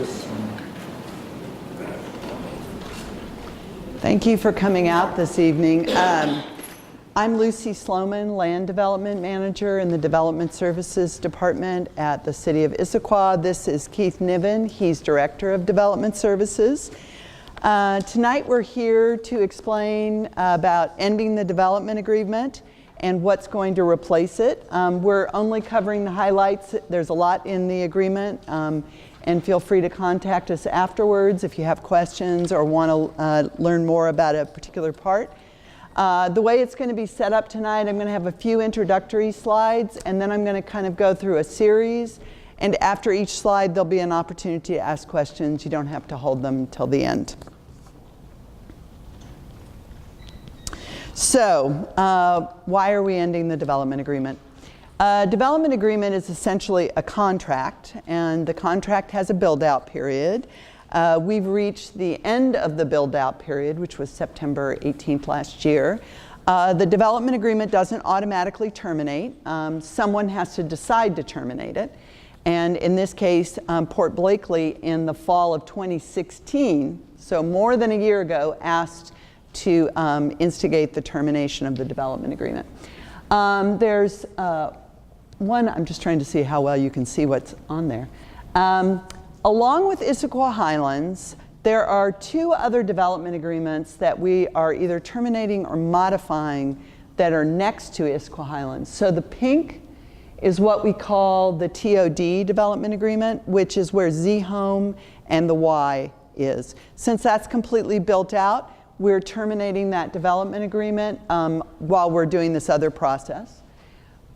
this one. Thank you for coming out this evening. I'm Lucy Sloman, Land Development Manager in the Development Services Department at the City of Issaquah. This is Keith Niven. He's Director of Development Services. Tonight we're here to explain about ending the development agreement and what's going to replace it. We're only covering the highlights. There's a lot in the agreement, and feel free to contact us afterwards if you have questions or want to learn more about a particular part. The way it's going to be set up tonight, I'm going to have a few introductory slides, and then I'm going to kind of go through a series, and after each slide there'll be an opportunity to ask questions. You don't have to hold them till the end. So, why are we ending the development agreement? A development agreement is essentially a contract, and the contract has a build-out period. We've reached the end of the build-out period, which was September 18th last year. The development agreement doesn't automatically terminate. Someone has to decide to terminate it. And in this case, Port Blakely in the fall of 2016, so more than a year ago, asked to instigate the termination of the development agreement. There's one, I'm just trying to see how well you can see what's on there. Along with Issaquah Highlands, there are two other development agreements that we are either terminating or modifying that are next to Issaquah Highlands. So the pink is what we call the TOD development agreement, which is where Z Home and the Y is. Since that's completely built out, we're terminating that development agreement while we're doing this other process.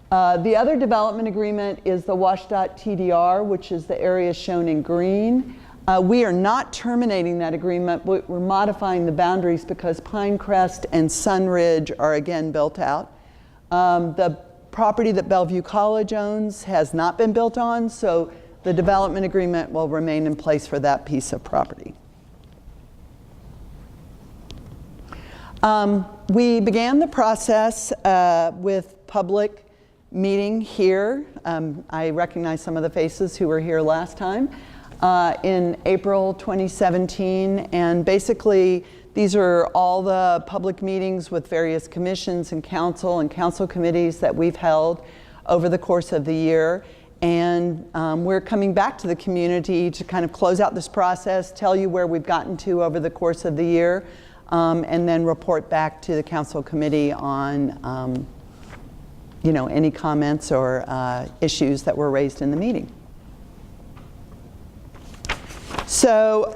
The other development agreement is the WSDOT TDR, which is the area shown in green. We are not terminating that agreement, but we're modifying the boundaries because Pinecrest and Sunridge are again built out. The property that Bellevue College owns has not been built on, so the development agreement will remain in place for that piece of property. We began the process with public meeting here. I recognize some of the faces who were here last time in April 2017, and basically these are all the public meetings with various commissions and council committees that we've held over the course of the year. And we're coming back to the community to kind of close out this process, tell you where we've gotten to over the course of the year, and then report back to the council committee on any comments or issues that were raised in the meeting. So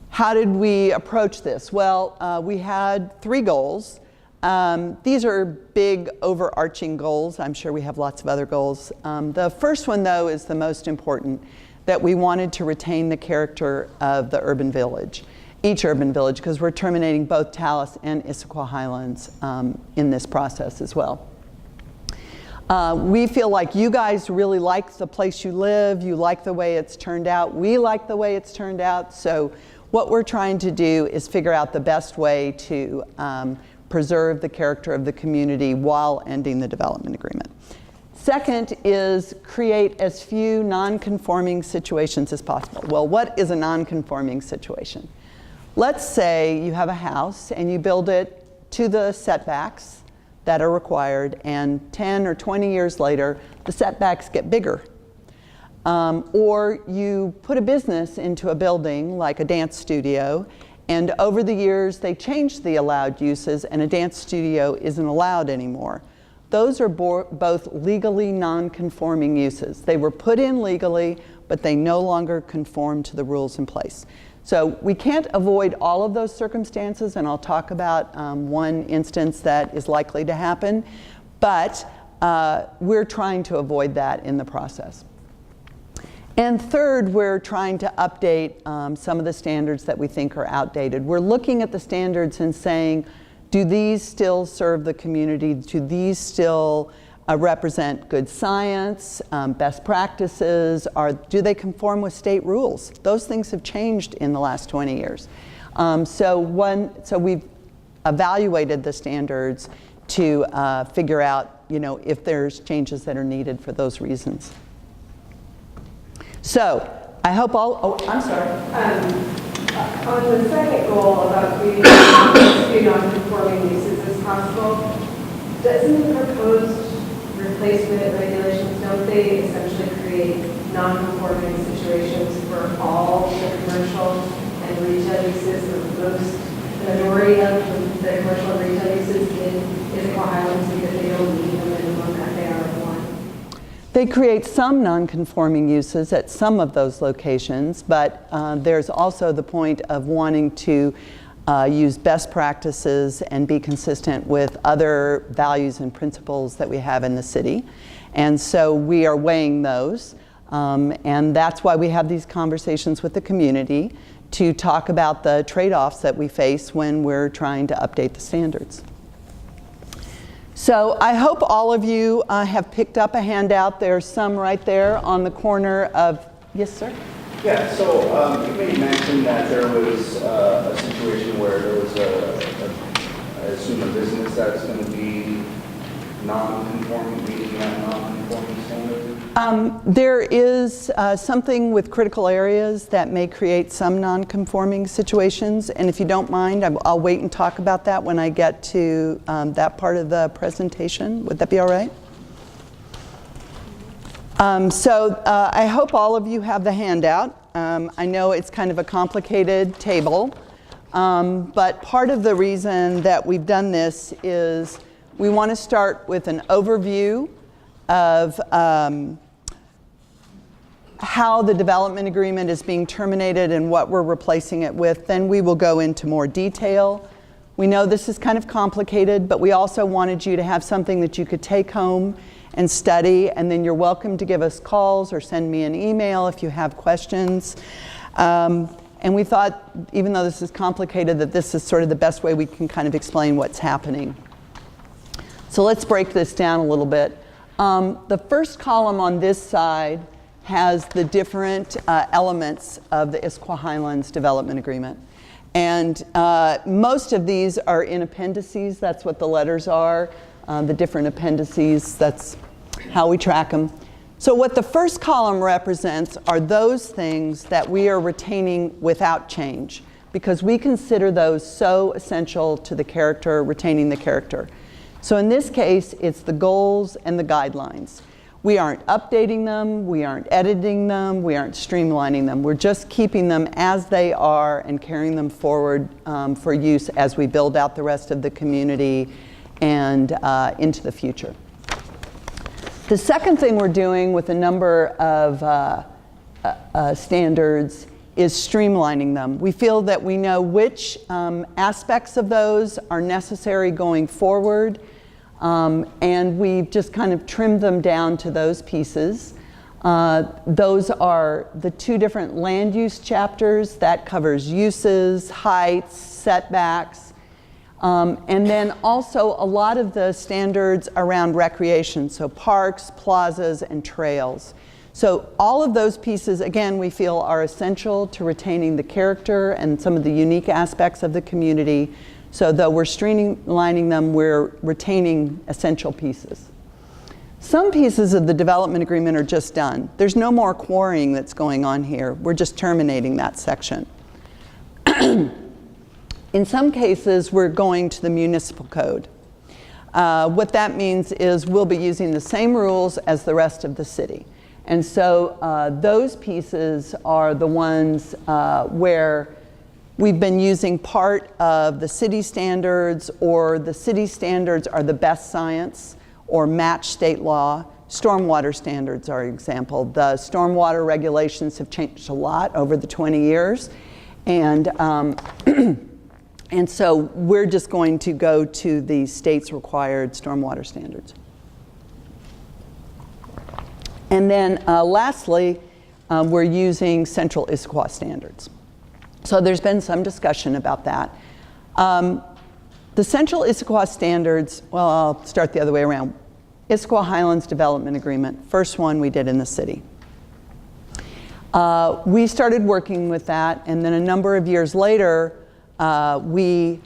how did we approach this? Well, we had three goals. These are big overarching goals. I'm sure we have lots of other goals. The first one, though, is the most important, that we wanted to retain the character of the urban village. Each urban village, because we're terminating both Tallis and Issaquah Highlands in this process as well. We feel like you guys really like the place you live, you like the way it's turned out, we like the way it's turned out, so what we're trying to do is figure out the best way to preserve the character of the community while ending the development agreement. Second is create as few non-conforming situations as possible. Well, what is a non-conforming situation? Let's say you have a house and you build it to the setbacks that are required, and 10 or 20 years later, the setbacks get bigger. Or you put a business into a building like a dance studio, and over the years they changed the allowed uses and a dance studio isn't allowed anymore. Those are both legally non-conforming uses. They were put in legally, but they no longer conform to the rules in place. So we can't avoid all of those circumstances, and I'll talk about one instance that is likely to happen, but we're trying to avoid that in the process. And third, we're trying to update some of the standards that we think are outdated. We're looking at the standards and saying, do these still serve the community? Do these still represent good science, best practices? Do they conform with state rules? Those things have changed in the last 20 years. So we've evaluated the standards to figure out, if there's changes that are needed for those reasons. So I hope all, oh, I'm sorry. On the second goal about creating as few non-conforming uses as possible, doesn't the proposed replacement regulations, don't they essentially create non-conforming situations for all the commercial and retail uses, or the majority of the commercial and retail uses in Issaquah Highlands, because they don't meet the minimum FAR1? They create some non-conforming uses at some of those locations, but there's also the point of wanting to use best practices and be consistent with other values and principles that we have in the city. And so we are weighing those. And that's why we have these conversations with the community to talk about the trade-offs that we face when we're trying to update the standards. So I hope all of you have picked up a handout. There's some right there on the corner of, yes, sir? Yeah, so you made mention that there was a situation where there was I assume a business that's going to be non-conforming, meeting that non-conforming standard? There is something with critical areas that may create some non-conforming situations, and if you don't mind, I'll wait and talk about that when I get to that part of the presentation. Would that be all right? So I hope all of you have the handout. I know it's kind of a complicated table, but part of the reason that we've done this is we want to start with an overview of how the development agreement is being terminated and what we're replacing it with. Then we will go into more detail. We know this is kind of complicated, but we also wanted you to have something that you could take home and study, and then you're welcome to give us calls or send me an email if you have questions. And we thought, even though this is complicated, that this is sort of the best way we can kind of explain what's happening. So let's break this down a little bit. The first column on this side has the different elements of the Issaquah Highlands Development Agreement. And most of these are in appendices. That's what the letters are. The different appendices, that's how we track them. So what the first column represents are those things that we are retaining without change, because we consider those so essential to the character, retaining the character. So in this case, it's the goals and the guidelines. We aren't updating them, we aren't editing them, we aren't streamlining them. We're just keeping them as they are and carrying them forward for use as we build out the rest of the community and into the future. The second thing we're doing with a number of standards is streamlining them. We feel that we know which aspects of those are necessary going forward, and we've just kind of trimmed them down to those pieces. Those are the two different land use chapters that covers uses, heights, setbacks, and then also a lot of the standards around recreation, so parks, plazas, and trails. So all of those pieces, again, we feel are essential to retaining the character and some of the unique aspects of the community. So though we're streamlining them, we're retaining essential pieces. Some pieces of the development agreement are just done. There's no more quarrying that's going on here. We're just terminating that section. In some cases, we're going to the municipal code. What that means is we'll be using the same rules as the rest of the city. And so those pieces are the ones where we've been using part of the city standards, or the city standards are the best science or match state law. Stormwater standards are an example. The stormwater regulations have changed a lot over the 20 years. And and so we're just going to go to the state's required stormwater standards. And then lastly, we're using Central Issaquah standards. So there's been some discussion about that. The Central Issaquah standards, well, I'll start the other way around. Issaquah Highlands Development Agreement, first one we did in the city. We started working with that, and then a number of years later, we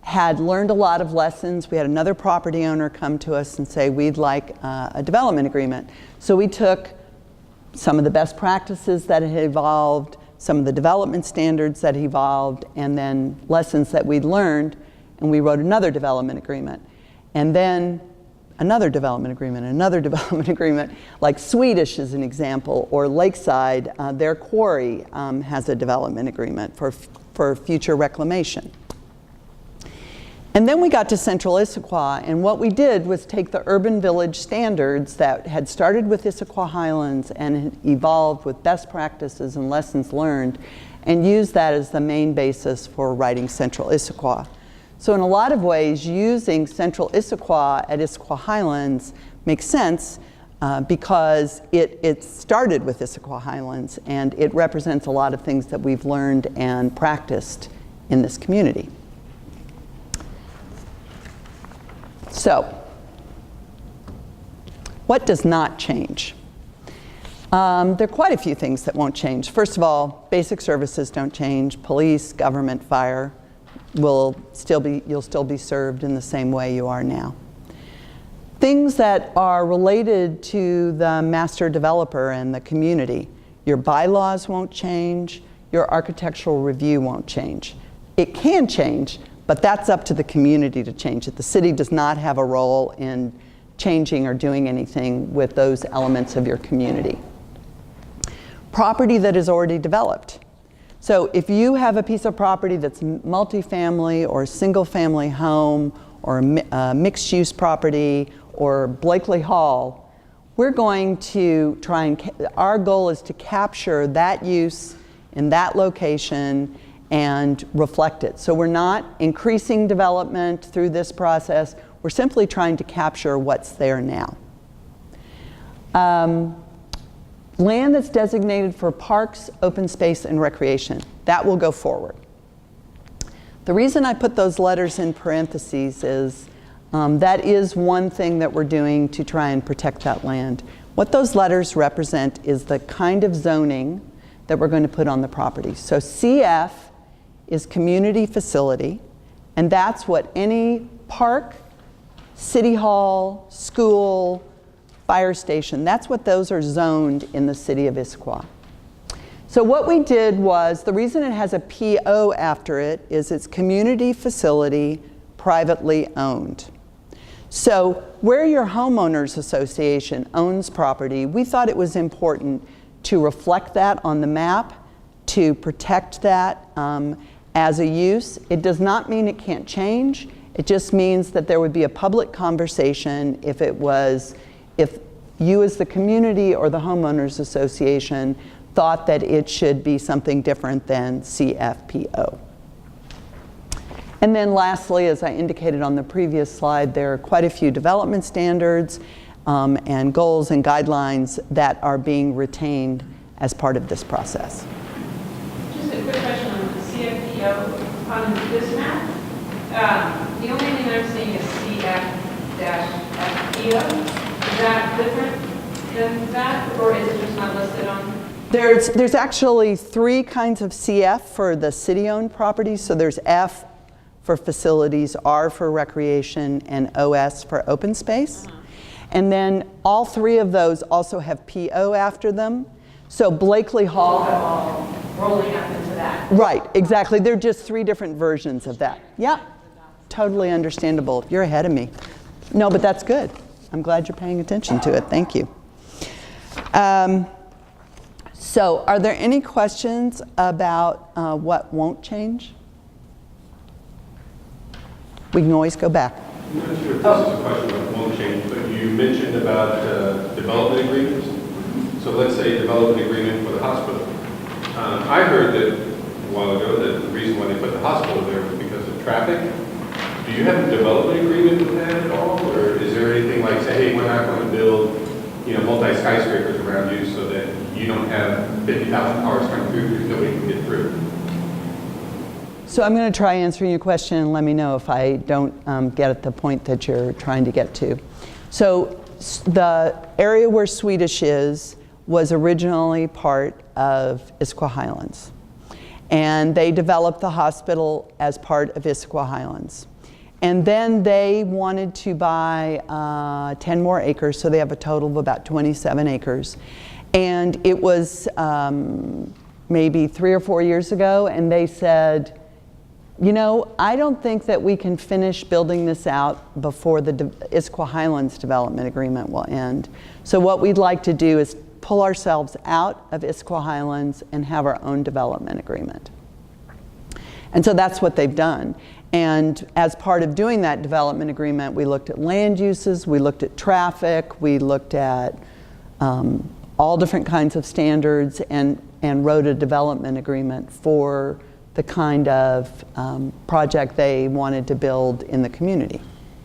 had learned a lot of lessons. We had another property owner come to us and say, we'd like a development agreement. So we took some of the best practices that had evolved, some of the development standards that evolved, and then lessons that we'd learned, and we wrote another development agreement. And then another development agreement, another development agreement, like Swedish is an example, or Lakeside, their quarry has a development agreement for future reclamation. And then we got to Central Issaquah, and what we did was take the urban village standards that had started with Issaquah Highlands and had evolved with best practices and lessons learned, and use that as the main basis for writing Central Issaquah. So in a lot of ways, using Central Issaquah at Issaquah Highlands makes sense because it started with Issaquah Highlands, and it represents a lot of things that we've learned and practiced in this community. So, what does not change? There are quite a few things that won't change. First of all, basic services don't change. Police, government, fire you'll still be served in the same way you are now. Things that are related to the master developer and the community. Your bylaws won't change. Your architectural review won't change. It can change, but that's up to the community to change it. The city does not have a role in changing or doing anything with those elements of your community. Property that is already developed. So if you have a piece of property that's multifamily or single-family home or a mixed-use property or Blakely Hall, we're going to try and, our goal is to capture that use in that location and reflect it. So we're not increasing development through this process. We're simply trying to capture what's there now. Land that's designated for parks, open space, and recreation, that will go forward. The reason I put those letters in parentheses is that is one thing that we're doing to try and protect that land. What those letters represent is the kind of zoning that we're going to put on the property. So CF is community facility, and that's what any park, city hall, school, fire station, that's what those are zoned in the city of Issaquah. So what we did was, the reason it has a PO after it is it's community facility, privately owned. So where your homeowners association owns property, we thought it was important to reflect that on the map, to protect that as a use. It does not mean it can't change. It just means that there would be a public conversation if you as the community or the homeowners association thought that it should be something different than CFPO. And then lastly, as I indicated on the previous slide, there are quite a few development standards and goals and guidelines that are being retained as part of this process. Just a quick question on the CFPO. On this map, the only thing I'm seeing is CF-FPO. Is that different than that, or is it just not listed on? There's actually three kinds of CF for the city-owned properties. So there's F for facilities, R for recreation, and OS for open space. And then all three of those also have PO after them. So Blakely Hall, All rolling up into that. right, exactly. They're just three different versions of that. Yeah, totally understandable. You're ahead of me. No, but that's good. I'm glad you're paying attention to it. Thank you. So are there any questions about what won't change? We can always go back. I'm not sure if this is a question that won't change, but you mentioned about development agreements. So let's say development agreement for the hospital. I heard that a while ago that the reason why they put the hospital there was because of traffic. Do you have a development agreement with that at all? Or is there anything like, say, hey, we're not going to build, multi-skyscrapers around you so that you don't have 50,000 cars coming through because nobody can get through? So I'm going to try answering your question and let me know if I don't get at the point that you're trying to get to. So the area where Swedish is was originally part of Issaquah Highlands. And they developed the hospital as part of Issaquah Highlands. And then they wanted to buy 10 more acres, so they have a total of about 27 acres. And it was maybe 3 or 4 years ago, and they said, you know, I don't think that we can finish building this out before the Issaquah Highlands development agreement will end. So what we'd like to do is pull ourselves out of Issaquah Highlands and have our own development agreement. And so that's what they've done. And as part of doing that development agreement, we looked at land uses, we looked at traffic, we looked at all different kinds of standards, and wrote a development agreement for the kind of project they wanted to build in the community.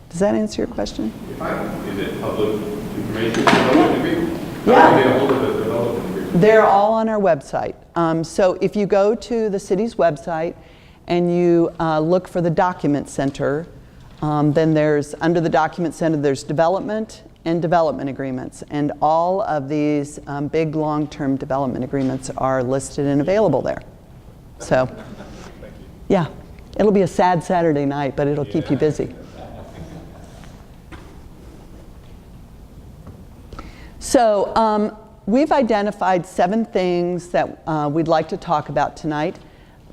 Does that answer your question? Is it public information, development agreement? Yeah. How do you get a hold of the development agreement? They're all on our website. So if you go to the city's website and you look for the document center, then there's, under the document center, there's development and development agreements. And all of these big long-term development agreements are listed and available there. So, yeah, it'll be a sad Saturday night, but it'll keep you busy. So we've identified 7 things that we'd like to talk about tonight.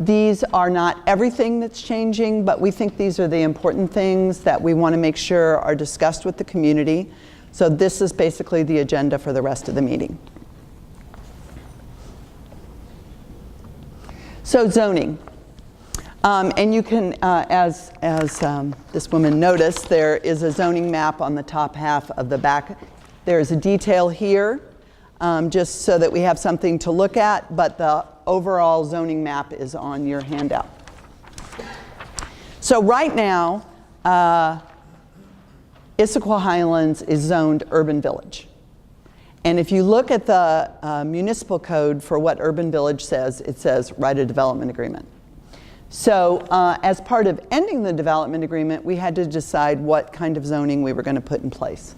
These are not everything that's changing, but we think these are the important things that we want to make sure are discussed with the community. So this is basically the agenda for the rest of the meeting. So zoning. And you can, as this woman noticed, there is a zoning map on the top half of the back. There's a detail here, just so that we have something to look at, but the overall zoning map is on your handout. So right now, Issaquah Highlands is zoned urban village. And if you look at the municipal code for what urban village says, it says write a development agreement. So as part of ending the development agreement, we had to decide what kind of zoning we were going to put in place.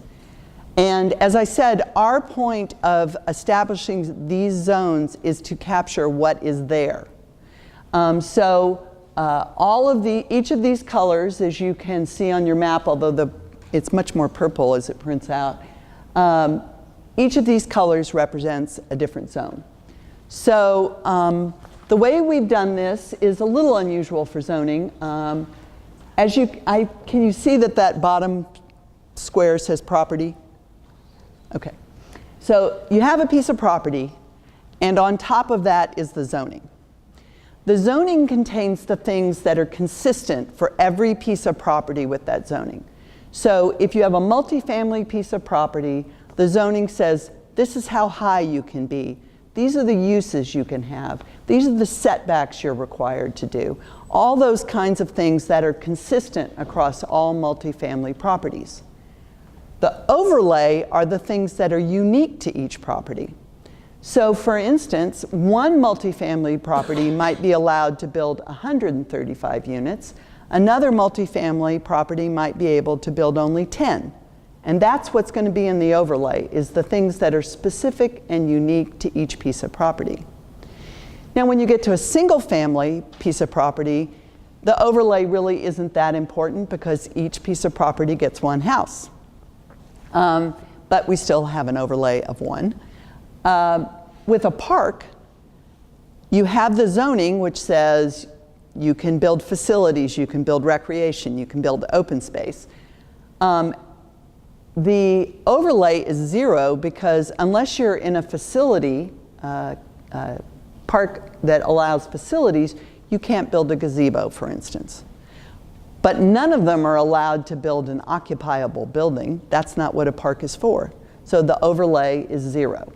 And as I said, our point of establishing these zones is to capture what is there. Each of these colors, as you can see on your map, although it's much more purple as it prints out, each of these colors represents a different zone. So the way we've done this is a little unusual for zoning. Can you see that bottom square says property? Okay. So you have a piece of property, and on top of that is the zoning. The zoning contains the things that are consistent for every piece of property with that zoning. So if you have a multifamily piece of property, the zoning says, this is how high you can be. These are the uses you can have. These are the setbacks you're required to do. All those kinds of things that are consistent across all multifamily properties. The overlay are the things that are unique to each property. So for instance, one multifamily property might be allowed to build 135 units. Another multifamily property might be able to build only 10. And that's what's going to be in the overlay, is the things that are specific and unique to each piece of property. Now when you get to a single family piece of property, the overlay really isn't that important because each piece of property gets one house. But we still have an overlay of one. With a park, you have the zoning which says you can build facilities, you can build recreation, you can build open space. The overlay is 0 because unless you're in a facility, park that allows facilities, you can't build a gazebo, for instance. But none of them are allowed to build an occupiable building. That's not what a park is for. So the overlay is 0.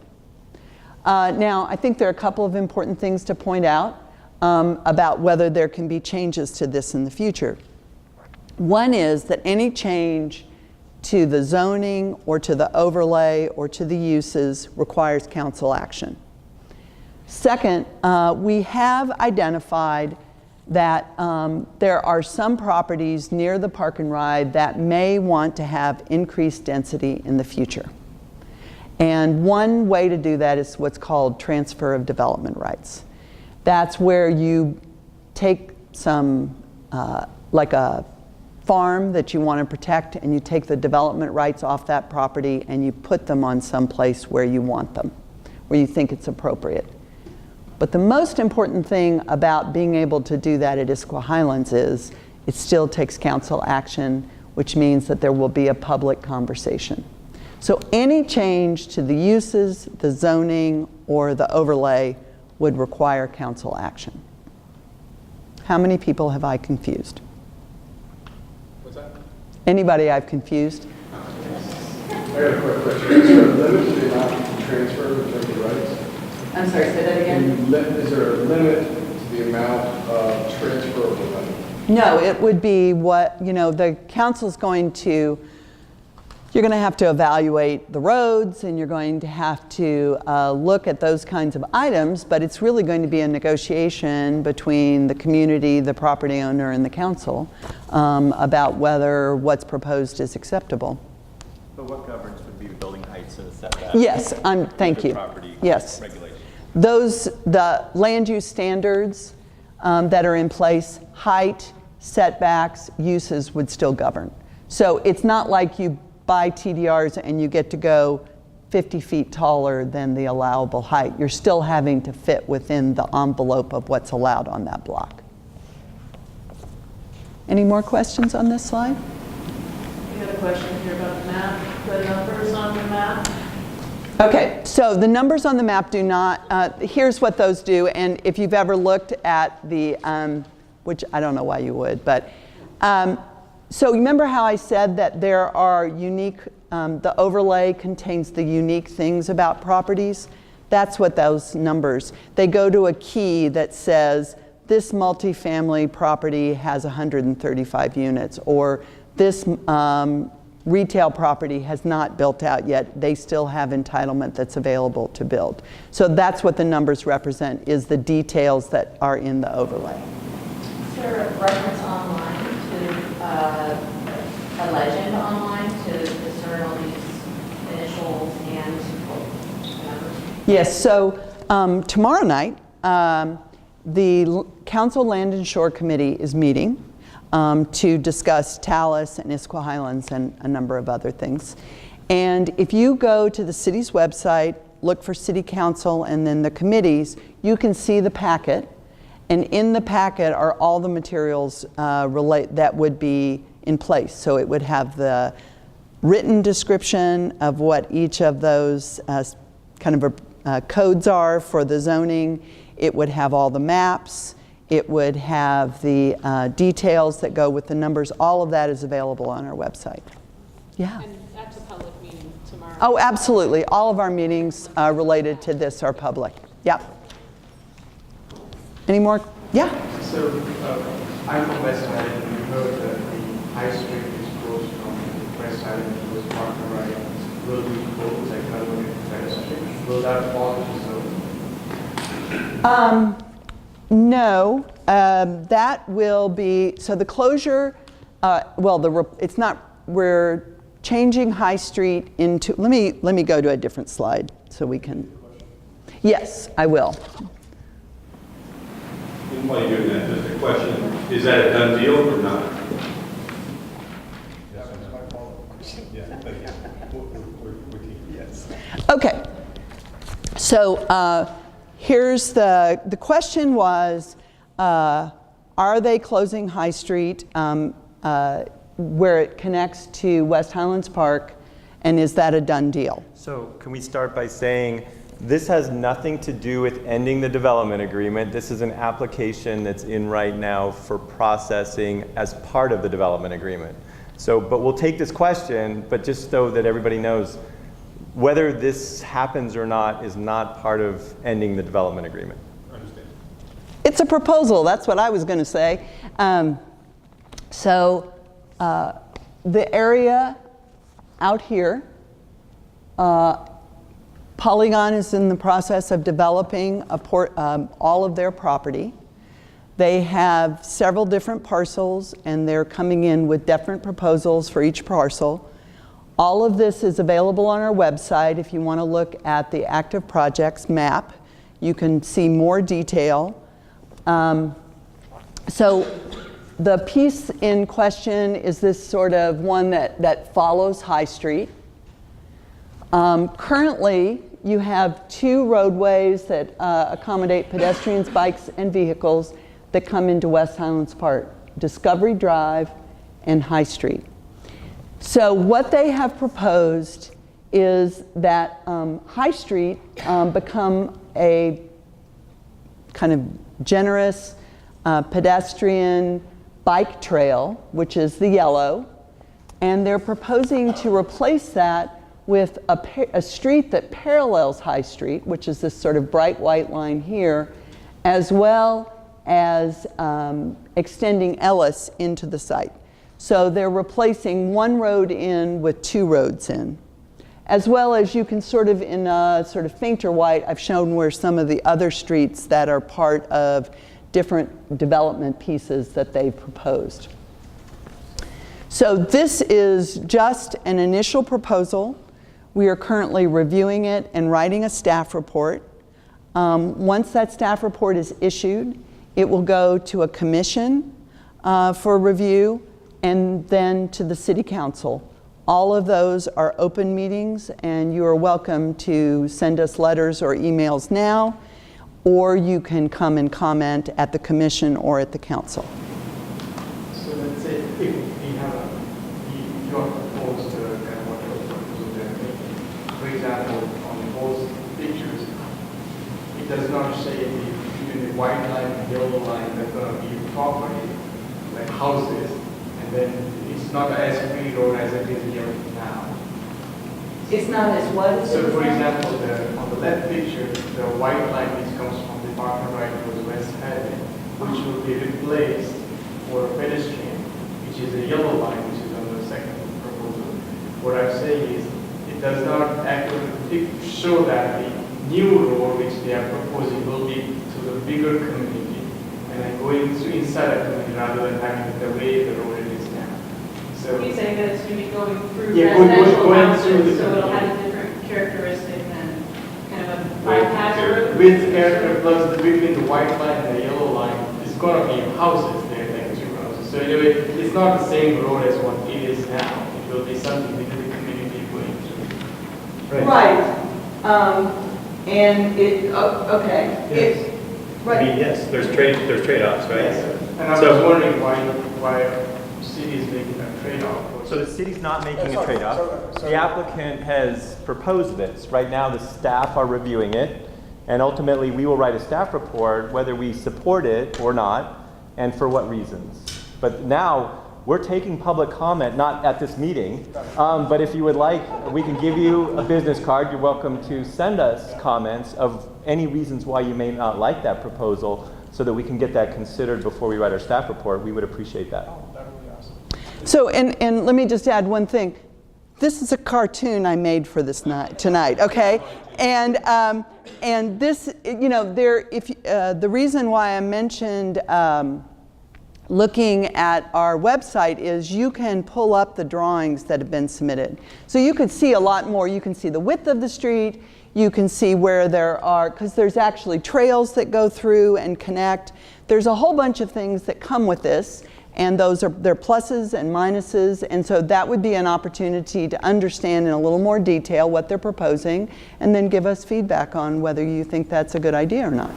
Now, I think there are a couple of important things to point out about whether there can be changes to this in the future. One is that any change to the zoning or to the overlay or to the uses requires council action. Second, we have identified that there are some properties near the park and ride that may want to have increased density in the future. And one way to do that is what's called transfer of development rights. That's where you take some, like a farm that you want to protect, and you take the development rights off that property and you put them on some place where you want them, where you think it's appropriate. But the most important thing about being able to do that at Issaquah Highlands is it still takes council action, which means that there will be a public conversation. So any change to the uses, the zoning, or the overlay would require council action. How many people have I confused? What's that? Anybody I've confused? I got a quick question. Is there a limit to the amount you can transfer in terms of rights? I'm sorry, say that again? Is there a limit to the amount of transfer of the money? No, it would be what, the council's going to, you're going to have to evaluate the roads and you're going to have to look at those kinds of items, but it's really going to be a negotiation between the community, the property owner, and the council about whether what's proposed is acceptable. But what governs would be building heights and setbacks? Yes, thank you. Property Yes. regulations. The land use standards that are in place, height, setbacks, uses would still govern. So it's not like you buy TDRs and you get to go 50 feet taller than the allowable height. You're still having to fit within the envelope of what's allowed on that block. Any more questions on this slide? We have a question here about the map, the numbers on the map. Okay, so the numbers on the map do not, here's what those do, and if you've ever looked at the, which I don't know why you would, but, so remember how I said that there are unique, the overlay contains the unique things about properties? That's what those numbers, they go to a key that says this multifamily property has 135 units, or this retail property has not built out yet. They still have entitlement that's available to build. So that's what the numbers represent, is the details that are in the overlay. Is there a reference online to a legend online to discern all these initials and numbers? Yes, so tomorrow night, the Council Land and Shore Committee is meeting to discuss Talus and Issaquah Highlands and a number of other things. And if you go to the city's website, look for City Council and then the committees, you can see the packet. And in the packet are all the materials that would be in place. So it would have the written description of what each of those kind of codes are for the zoning. It would have all the maps. It would have the details that go with the numbers. All of that is available on our website. Yeah. And that's a public meeting tomorrow. Oh, absolutely. All of our meetings related to this are public. Yeah. Any more? Yeah. So I'm from West Island. We heard that the high street is closed from West Island to West Park and right. Will be closed like West Street. Will that fall into zone? No, that will be, so the closure, it's not, we're changing High Street into, let me go to a different slide so we can, yes, I will. And while you're doing that, just a question, is that a done deal or not? Okay, so here's the question was, are they closing High Street where it connects to West Highlands Park, and is that a done deal? So can we start by saying this has nothing to do with ending the development agreement. This is an application that's in right now for processing as part of the development agreement. So, but we'll take this question, but just so that everybody knows, whether this happens or not is not part of ending the development agreement. I understand. It's a proposal, that's what I was going to say. The area out here, Polygon is in the process of developing all of their property. They have several different parcels and they're coming in with different proposals for each parcel. All of this is available on our website. If you want to look at the active projects map, you can see more detail. So the piece in question is this sort of one that follows High Street. Currently, you have 2 roadways that accommodate pedestrians, bikes, and vehicles that come into West Highlands Park: Discovery Drive and High Street. So what they have proposed is that High Street become a kind of generous pedestrian bike trail, which is the yellow, and they're proposing to replace that with a street that parallels High Street, which is this sort of bright white line here, as well as extending Ellis into the site. So they're replacing 1 road in with 2 roads in. As well as you can sort of, in a sort of fainter white, I've shown where some of the other streets that are part of different development pieces that they've proposed. So this is just an initial proposal. We are currently reviewing it and writing a staff report. Once that staff report is issued, it will go to a commission for review, and then to the City Council. All of those are open meetings, and you are welcome to send us letters or emails now, or you can come and comment at the commission or at the council. So let's say if we have you are proposed kind of what you're proposing there. For example, on both pictures, it does not say even the white line and yellow line that's going to be property, like houses, and then it's not as free road as it is here now. It's not as what? So for example, on the left picture, the white line which comes from the Parkman right towards West Highland, which will be replaced for a pedestrian, which is a yellow line, which is on the second proposal. What I'm saying is, it does not actually show that the new road which they are proposing will be to the bigger community, and then going to inside a community rather than having it the way the road is now. So You're saying that it's going to be going through yeah, residential going houses, through the so it'll community. have a different characteristic than kind of a bypass road? With character plus between the white line and the yellow line, it's going to be houses there, like 2 houses. So anyway, it's not the same road as what it is now. It will be something that the community going through. Right. And it, okay. Yes. It- I Right. mean, yes, there's trade-offs, right? And I was wondering why city is making a trade-off. So the city's not making a trade-off. The applicant has proposed this. Right now, the staff are reviewing it, and ultimately, we will write a staff report whether we support it or not, and for what reasons. But now, we're taking public comment, not at this meeting, but if you would like, we can give you a business card. You're welcome to send us comments of any reasons why you may not like that proposal, so that we can get that considered before we write our staff report. We would appreciate that. So, and let me just add one thing. This is a cartoon I made for this night tonight, okay? And this, you know, the reason why I mentioned looking at our website is you can pull up the drawings that have been submitted. So you could see a lot more. You can see the width of the street. You can see where there are, because there's actually trails that go through and connect. There's a whole bunch of things that come with this, and those are their pluses and minuses, and so that would be an opportunity to understand in a little more detail what they're proposing, and then give us feedback on whether you think that's a good idea or not.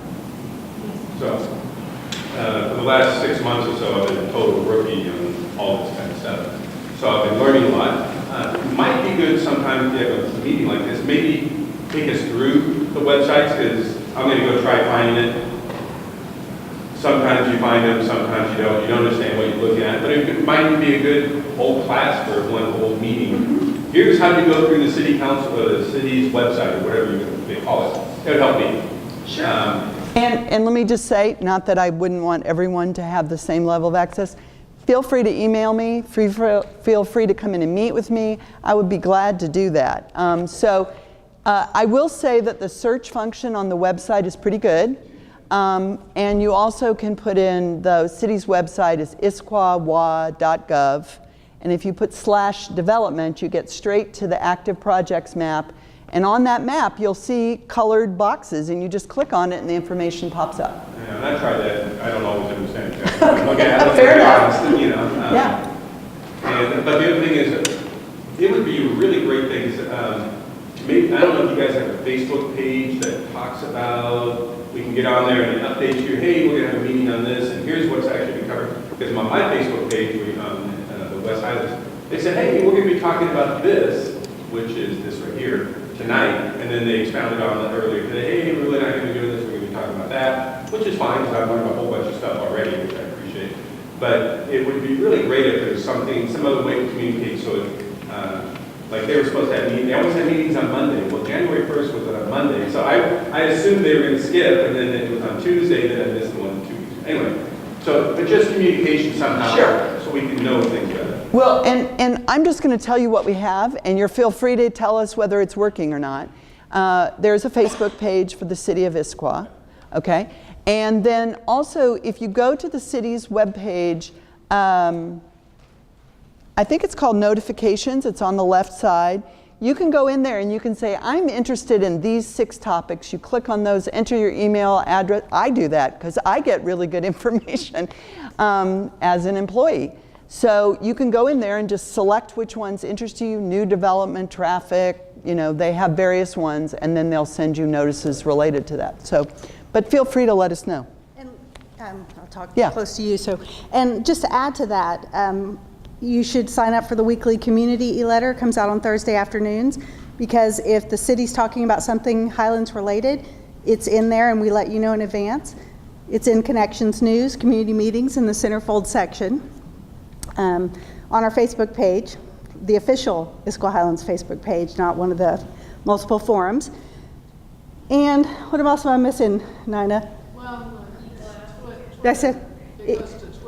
So, for the last 6 months or so, I've been a total rookie on all this kind of stuff. So I've been learning a lot. It might be good sometime if you have a meeting like this, maybe take us through the websites, because I'm going to go try finding it. Sometimes you find them, sometimes you don't. You don't understand what you're looking at. But it might be a good whole class for one whole meeting. Here's how you go through the city council, the city's website, or whatever they call it. It would help me. Sure. And let me just say, not that I wouldn't want everyone to have the same level of access, feel free to email me, feel free to come in and meet with me. I would be glad to do that. I will say that the search function on the website is pretty good. And you also can put in the city's website is issaquah.gov. And if you put /development, you get straight to the active projects map. And on that map, you'll see colored boxes, and you just click on it, and the information pops up. Yeah, and I tried that. I don't always understand it. Look at it, Fair enough. honest, you know. Yeah. But the other thing is, it would be a really great thing maybe, I don't know if you guys have a Facebook page that talks about, we can get on there and it updates you, hey, we're gonna have a meeting on this, and here's what's actually been covered. Because on my Facebook page, the West Highlands, they said, hey, we're gonna be talking about this, which is this right here, tonight, and then they expounded on it earlier today, hey, we're really not gonna be doing this, we're gonna be talking about that, which is fine, because I've learned a whole bunch of stuff already, which I appreciate. But it would be really great if there's something, some other way to communicate, so like they were supposed to have meetings, they always had meetings on Monday. Well, January 1st was on Monday, so I assumed they were going to skip, and then it was on Tuesday, then I missed the one 2 weeks. Anyway, so, but just communication somehow, Sure. so we can know things better. Well, and I'm just going to tell you what we have, and you're feel free to tell us whether it's working or not. There's a Facebook page for the city of Issaquah, okay? And then also, if you go to the city's webpage, I think it's called notifications. It's on the left side. You can go in there and you can say, I'm interested in these 6 topics. You click on those, enter your email address. I do that because I get really good information as an employee. So you can go in there and just select which ones interest you, new development, traffic, you know, they have various ones, and then they'll send you notices related to that. So, but feel free to let us know. And I'll talk Yeah. close to you. So, and just to add to that, you should sign up for the weekly community e-letter. It comes out on Thursday afternoons, because if the city's talking about something Highlands related, it's in there and we let you know in advance. It's in Connections News, community meetings in the centerfold section. On our Facebook page, the official Issaquah Highlands Facebook page, not one of the multiple forums. And what else am I missing, Nina? Well, That's it.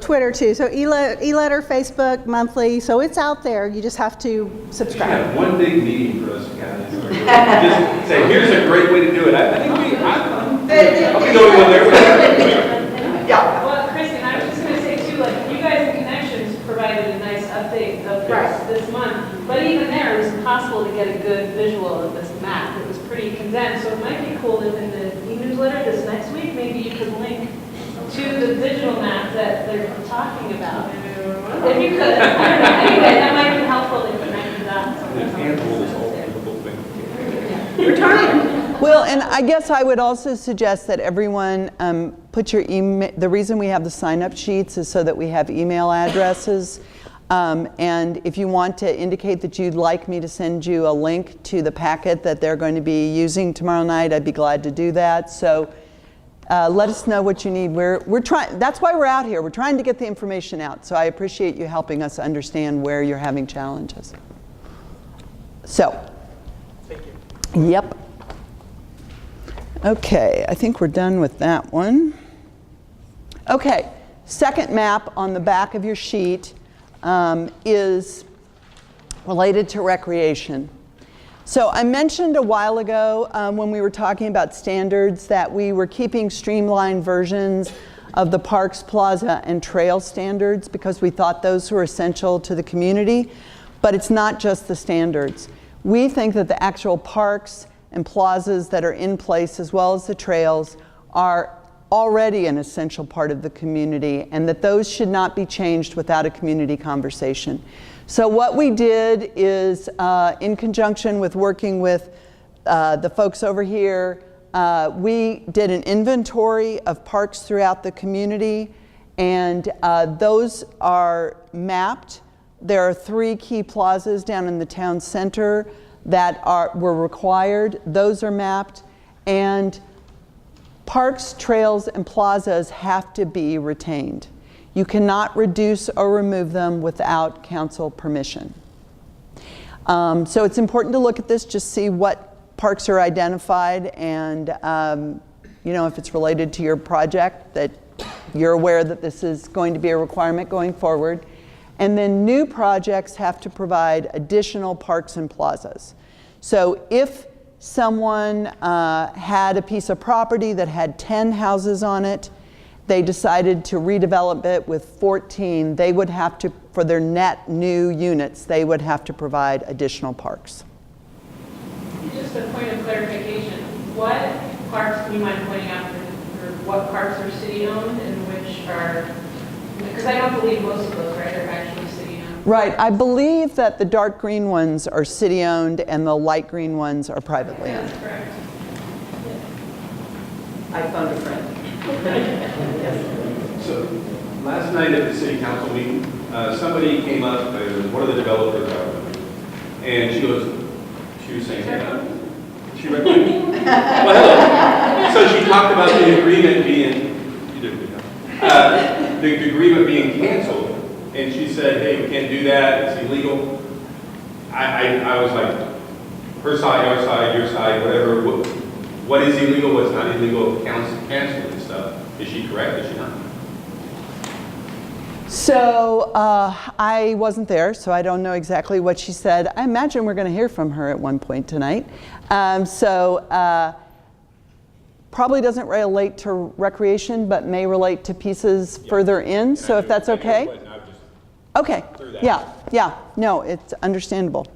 Twitter too. So e-letter, Facebook, monthly. So it's out there. You just have to We should subscribe. have one big meeting for us to kind of do it. Just say, here's a great way to do it. I think I'll be the only one there. Yeah. Well, Kristen, I was just going to say too, like, you guys in Connections provided a nice update of this month, but even there, it was impossible to get a good visual of this map. It was pretty condensed, so it might be cool if in the e-newsletter this next week, maybe you could link to the digital map that they're talking about. If you could, I don't know, anyway, that might be helpful to connect the dots. We're trying. Well, and I guess I would also suggest that everyone put your email. The reason we have the sign-up sheets is so that we have email addresses. And if you want to indicate that you'd like me to send you a link to the packet that they're going to be using tomorrow night, I'd be glad to do that. So let us know what you need. We're trying. That's why we're out here. We're trying to get the information out. So I appreciate you helping us understand where you're having challenges. So. Thank you. Yep. Okay, I think we're done with that one. Okay, second map on the back of your sheet is related to recreation. So I mentioned a while ago when we were talking about standards that we were keeping streamlined versions of the Parks, Plaza, and Trail standards because we thought those were essential to the community, but it's not just the standards. We think that the actual parks and plazas that are in place, as well as the trails, are already an essential part of the community, and that those should not be changed without a community conversation. So what we did is, in conjunction with working with the folks over here, we did an inventory of parks throughout the community, and those are mapped. There are 3 key plazas down in the town center that were required. Those are mapped, and parks, trails, and plazas have to be retained. You cannot reduce or remove them without council permission. So it's important to look at this, just see what parks are identified, and you know, if it's related to your project, that you're aware that this is going to be a requirement going forward. And then new projects have to provide additional parks and plazas. So if someone had a piece of property that had 10 houses on it, they decided to redevelop it with 14, they would have to, for their net new units, they would have to provide additional parks. Just a point of clarification, what parks, do you mind pointing out for what parks are city-owned and which are, because I don't believe most of those, right, are actually city-owned. Right, I believe that the dark green ones are city-owned and the light green ones are privately owned. That's correct. I phoned a friend. So, last night at the city council meeting, somebody came up, one of the developers, and she was saying, hey, she recommended. Well, hello. So she talked about the agreement being, you didn't know, the agreement being canceled, and she said, hey, we can't do that, it's illegal. I was like, her side, our side, your side, whatever, what is illegal, what's not illegal, canceling and stuff. Is she correct, is she not? So I wasn't there, so I don't know exactly what she said. I imagine we're going to hear from her at one point tonight. Probably doesn't relate to recreation, but may relate to pieces further in, so if that's okay. Okay, yeah, no, it's understandable.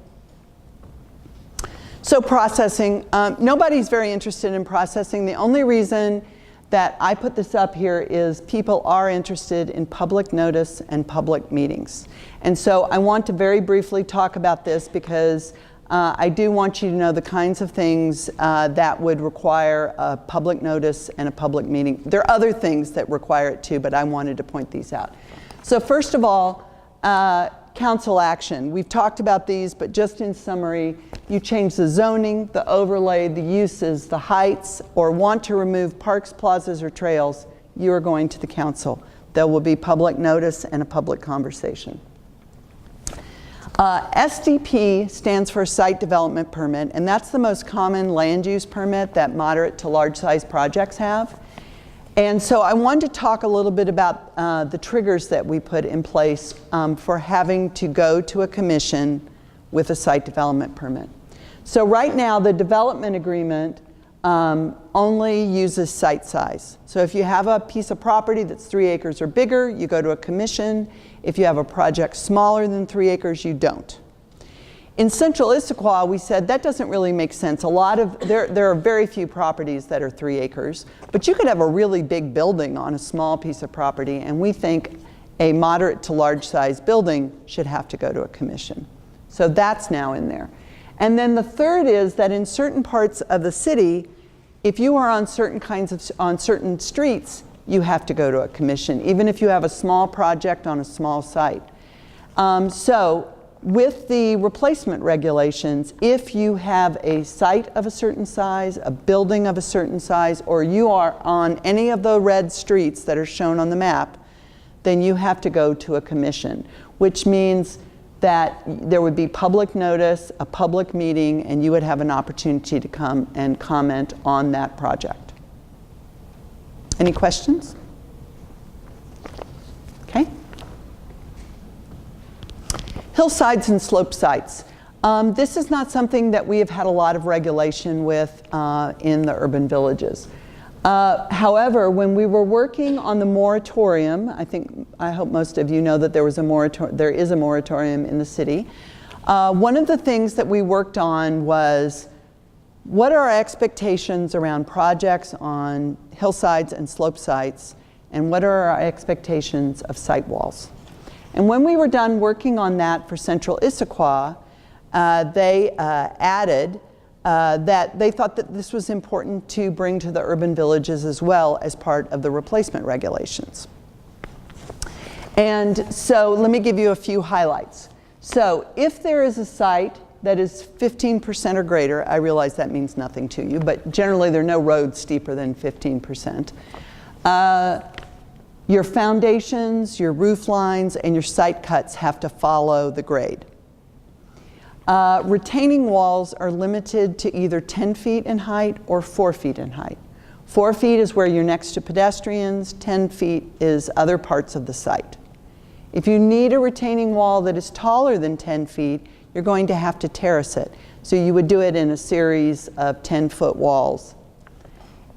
So processing, nobody's very interested in processing. The only reason that I put this up here is people are interested in public notice and public meetings. And so I want to very briefly talk about this because I do want you to know the kinds of things that would require a public notice and a public meeting. There are other things that require it too, but I wanted to point these out. So first of all, council action. We've talked about these, but just in summary, you change the zoning, the overlay, the uses, the heights, or want to remove parks, plazas, or trails, you are going to the council. There will be public notice and a public conversation. SDP stands for Site Development Permit, and that's the most common land use permit that moderate to large size projects have. And so I wanted to talk a little bit about the triggers that we put in place for having to go to a commission with a site development permit. So right now, the development agreement only uses site size. So if you have a piece of property that's 3 acres or bigger, you go to a commission. If you have a project smaller than 3 acres, you don't. In central Issaquah, we said that doesn't really make sense. There are very few properties that are 3 acres, but you could have a really big building on a small piece of property, and we think a moderate to large size building should have to go to a commission. So that's now in there. And then the third is that in certain parts of the city, if you are on certain streets, you have to go to a commission, even if you have a small project on a small site. So with the replacement regulations, if you have a site of a certain size, a building of a certain size, or you are on any of the red streets that are shown on the map, then you have to go to a commission, which means that there would be public notice, a public meeting, and you would have an opportunity to come and comment on that project. Any questions? Okay. Hillsides and sloped sites. This is not something that we have had a lot of regulation with in the urban villages. However, when we were working on the moratorium, I hope most of you know that there is a moratorium in the city. One of the things that we worked on was what are our expectations around projects on hillsides and slope sites, and what are our expectations of site walls? And when we were done working on that for central Issaquah, they added that they thought that this was important to bring to the urban villages as well as part of the replacement regulations. And so let me give you a few highlights. So if there is a site that is 15% or greater, I realize that means nothing to you, but generally there are no roads steeper than 15%. Your foundations, your roof lines, and your site cuts have to follow the grade. Retaining walls are limited to either 10 feet in height or 4 feet in height. 4 feet is where you're next to pedestrians, 10 feet is other parts of the site. If you need a retaining wall that is taller than 10 feet, you're going to have to terrace it. So you would do it in a series of 10-foot walls.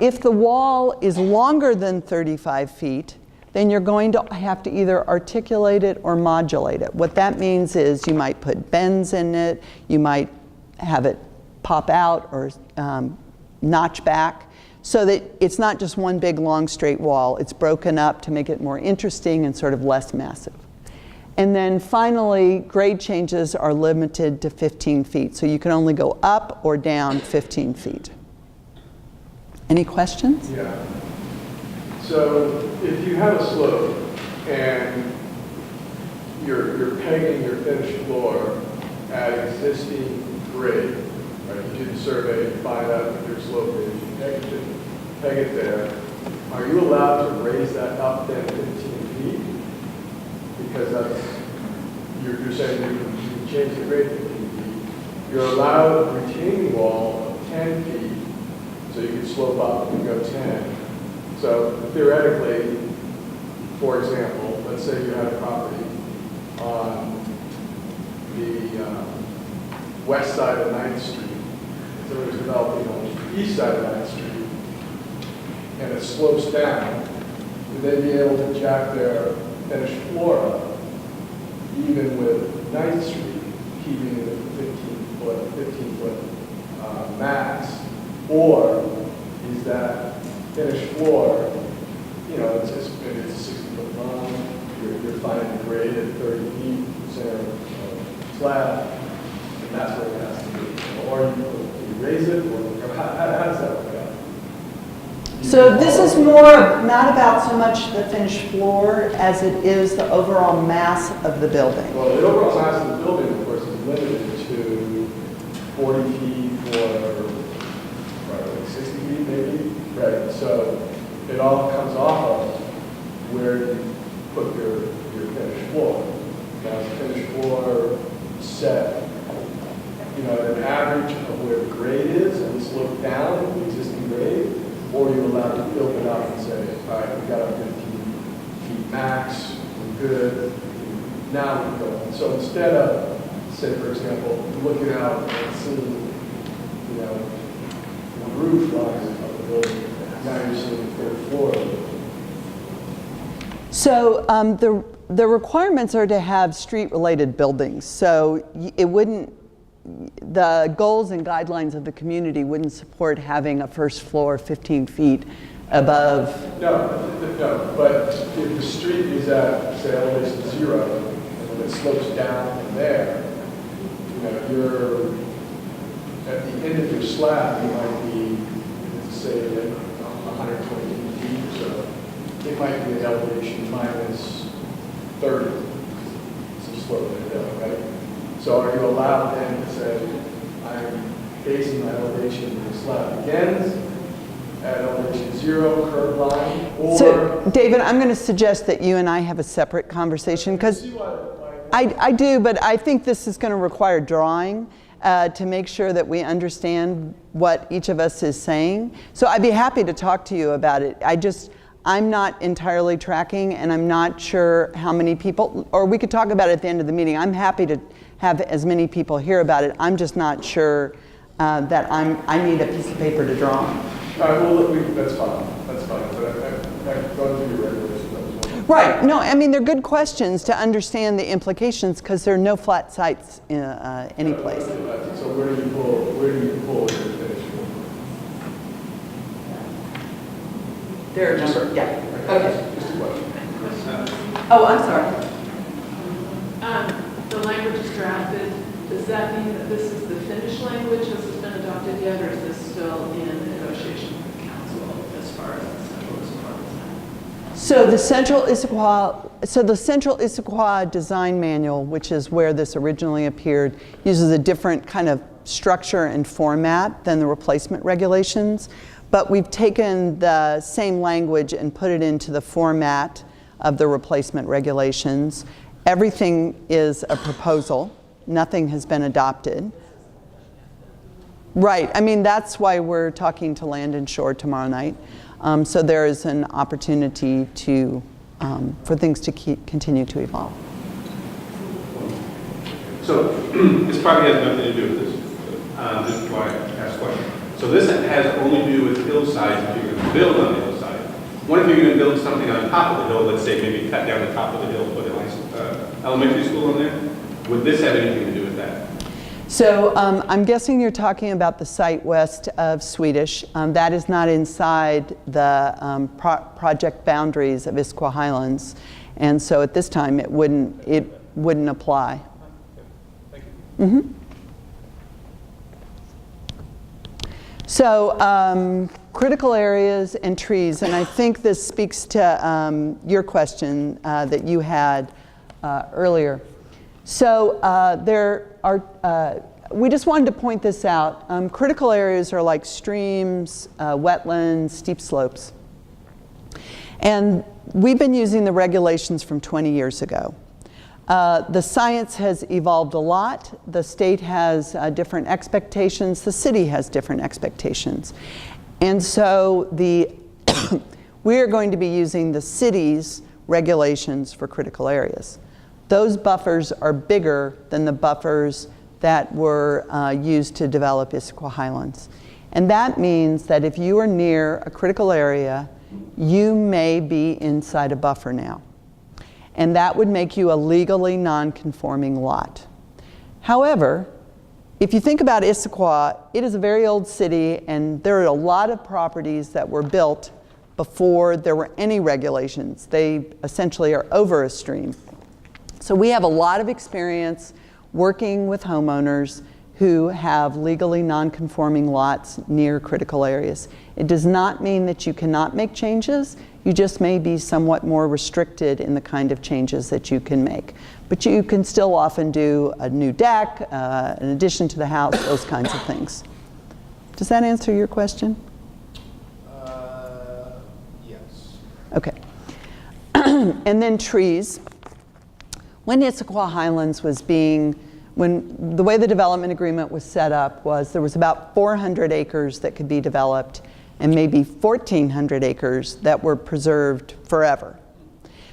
If the wall is longer than 35 feet, then you're going to have to either articulate it or modulate it. What that means is you might put bends in it, you might have it pop out or notch back, so that it's not just one big long straight wall, it's broken up to make it more interesting and sort of less massive. And then finally, grade changes are limited to 15 feet. So you can only go up or down 15 feet. Any questions? Yeah. So if you have a slope and you're pegging your finished floor at existing grade, right? You did the survey, you find out what your slope is, you peg it there. Are you allowed to raise that up then 15 feet? Because that's, you're saying you can change the grade 15 feet. You're allowed a retaining wall of 10 feet, so you can slope up and go 10. So theoretically, for example, let's say you had a property on the west side of 9th Street. So it was developing on the east side of 9th Street, and it slopes down. Would they be able to jack their finished floor up, even with 9th Street, keeping it at 15-foot max? Or is that finished floor, you know, maybe it's a 60-foot line, you're finding the grade at 30 feet, center of slab, and that's where it has to be. Or you raise it, or how does that work out? So this is more not about so much the finished floor as it is the overall mass of the building. Well, the overall mass of the building, of course, is limited to 40 feet or like 60 feet maybe. Right, so it all comes off of where you put your finished floor. Now, the finished floor set, you know, an average of where the grade is and slope down the existing grade, or you're allowed to build it up and say, all right, we got our 15 feet max, we're good, now we go. So instead of, say, for example, looking out and seeing, you know, the roof lines of the building, now you're seeing the third floor. So the requirements are to have street-related buildings. So it wouldn't, the goals and guidelines of the community wouldn't support having a first floor 15 feet above. No, but if the street is at, say, elevation 0, and when it slopes down from there, you know, you're, at the end of your slab, you might be, say, like 120 feet or so. It might be an elevation minus 30. Some slope in the hill, right? So are you allowed then to say, I'm basing my elevation of the slab begins at elevation 0, curb line, or... So, David, I'm going to suggest that you and I have a separate conversation, because I do, but I think this is going to require drawing to make sure that we understand what each of us is saying. So I'd be happy to talk to you about it. I'm not entirely tracking, and I'm not sure how many people, or we could talk about it at the end of the meeting. I'm happy to have as many people hear about it. I'm just not sure that I need a piece of paper to draw on. Well, that's fine. That's fine. But I've gone through your regulations. Right. No, I mean, they're good questions to understand the implications, because there are no flat sites any place. So where do you pull your finish? There are numbers. Yeah. Okay. Just a question. Oh, I'm sorry. The language is drafted. Does that mean that this is the finished language? Has this been adopted yet, or is this still in negotiation with the council as far as the central Issaquah? So the Central Issaquah Design Manual, which is where this originally appeared, uses a different kind of structure and format than the replacement regulations. But we've taken the same language and put it into the format of the replacement regulations. Everything is a proposal. Nothing has been adopted. Right. I mean, that's why we're talking to Land and Shore tomorrow night. So there is an opportunity to, for things to continue to evolve. So this probably has nothing to do with this. This is why I asked the question. So this has only to do with hillsides if you're going to build on the hillside. What if you're going to build something on top of the hill, let's say maybe cut down the top of the hill, put an elementary school in there? Would this have anything to do with that? So I'm guessing you're talking about the site west of Swedish. That is not inside the project boundaries of Issaquah Highlands. And so at this time, it wouldn't, wouldn't apply. Thank you. Mm-hmm. So critical areas and trees, and I think this speaks to your question that you had earlier. So we just wanted to point this out. Critical areas are like streams, wetlands, steep slopes. And we've been using the regulations from 20 years ago. The science has evolved a lot. The state has different expectations. The city has different expectations. And so we are going to be using the city's regulations for critical areas. Those buffers are bigger than the buffers that were used to develop Issaquah Highlands. And that means that if you are near a critical area, you may be inside a buffer now. And that would make you a legally non-conforming lot. However, if you think about Issaquah, it is a very old city, and there are a lot of properties that were built before there were any regulations. They essentially are over a stream. So we have a lot of experience working with homeowners who have legally non-conforming lots near critical areas. It does not mean that you cannot make changes. You just may be somewhat more restricted in the kind of changes that you can make. But you can still often do a new deck, an addition to the house, those kinds of things. Does that answer your question? Yes. Okay. And then trees. When Issaquah Highlands was when the way the development agreement was set up was there was about 400 acres that could be developed and maybe 1,400 acres that were preserved forever.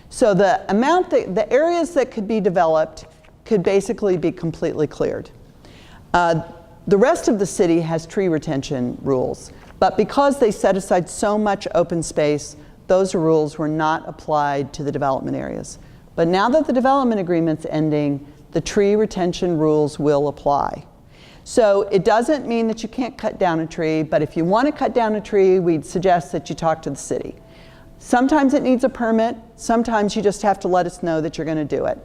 So the areas that could be developed could basically be completely cleared. The rest of the city has tree retention rules, but because they set aside so much open space, those rules were not applied to the development areas. But now that the development agreement's ending, the tree retention rules will apply. So it doesn't mean that you can't cut down a tree, but if you want to cut down a tree, we'd suggest that you talk to the city. Sometimes it needs a permit, sometimes you just have to let us know that you're going to do it.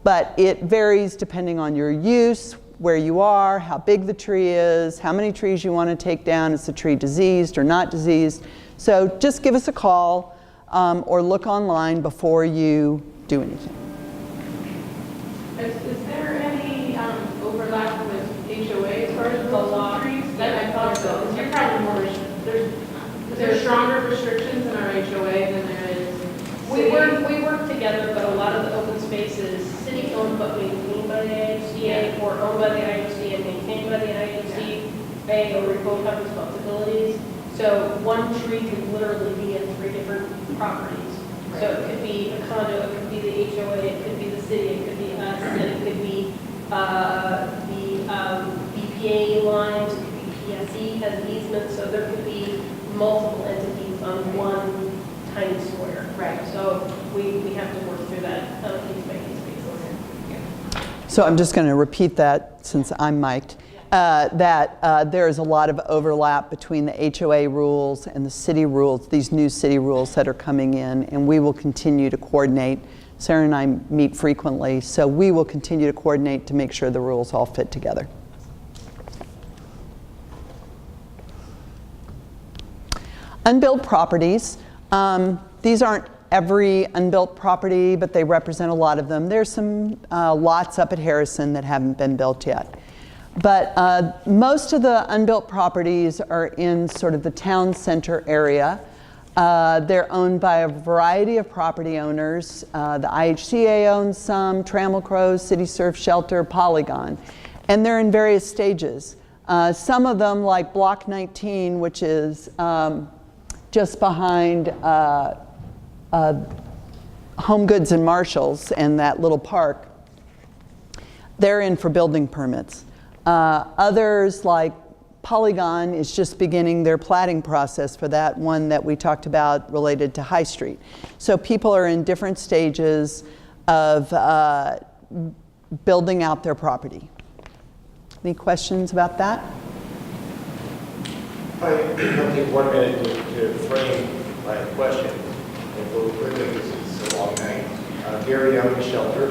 But it varies depending on your use, where you are, how big the tree is, how many trees you want to take down, is the tree diseased or not diseased. So just give us a call or look online before you do anything. Is there any overlap with HOA as far as the law? I thought so. Because you're probably more, there's stronger restrictions in our HOA than there is. We work together, but a lot of the open space is city-owned but maintained by the IHCA, or owned by the IHCA and maintained by the IHCA, or we both have responsibilities. So one tree could literally be in 3 different properties. So it could be a condo, it could be the HOA, it could be the city, it could be us, and it could be the BPA lines, it could be PSE has an easement, so there could be multiple entities on one tiny square. Right. So we have to work through that on a case-by-case basis. So I'm just going to repeat that since I'm mic'd. That there is a lot of overlap between the HOA rules and the city rules, these new city rules that are coming in, and we will continue to coordinate. Sarah and I meet frequently, so we will continue to coordinate to make sure the rules all fit together. Unbuilt properties. These aren't every unbuilt property, but they represent a lot of them. There's some lots up at Harrison that haven't been built yet. But most of the unbuilt properties are in sort of the town center area. They're owned by a variety of property owners. The IHCA owns some, Trammel Crows, City Surf Shelter, Polygon. And they're in various stages. Some of them, like Block 19, which is just behind Home Goods and Marshalls and that little park, they're in for building permits. Others, like Polygon, is just beginning their platting process for that one that we talked about related to High Street. So people are in different stages of building out their property. Any questions about that? I'll take 1 minute to frame my question and go quickly because it's a long night. Gary Young Shelter.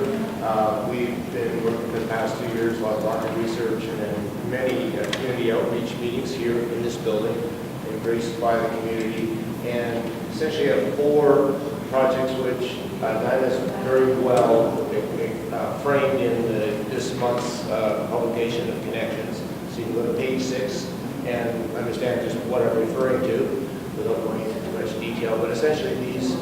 We've been working for the past 2 years, a lot of market research, and then many community outreach meetings here in this building, embraced by the community, and essentially have 4 projects which that is very well framed in this month's publication of Connections. So you can go to page 6 and understand just what I'm referring to without going into too much detail. But essentially these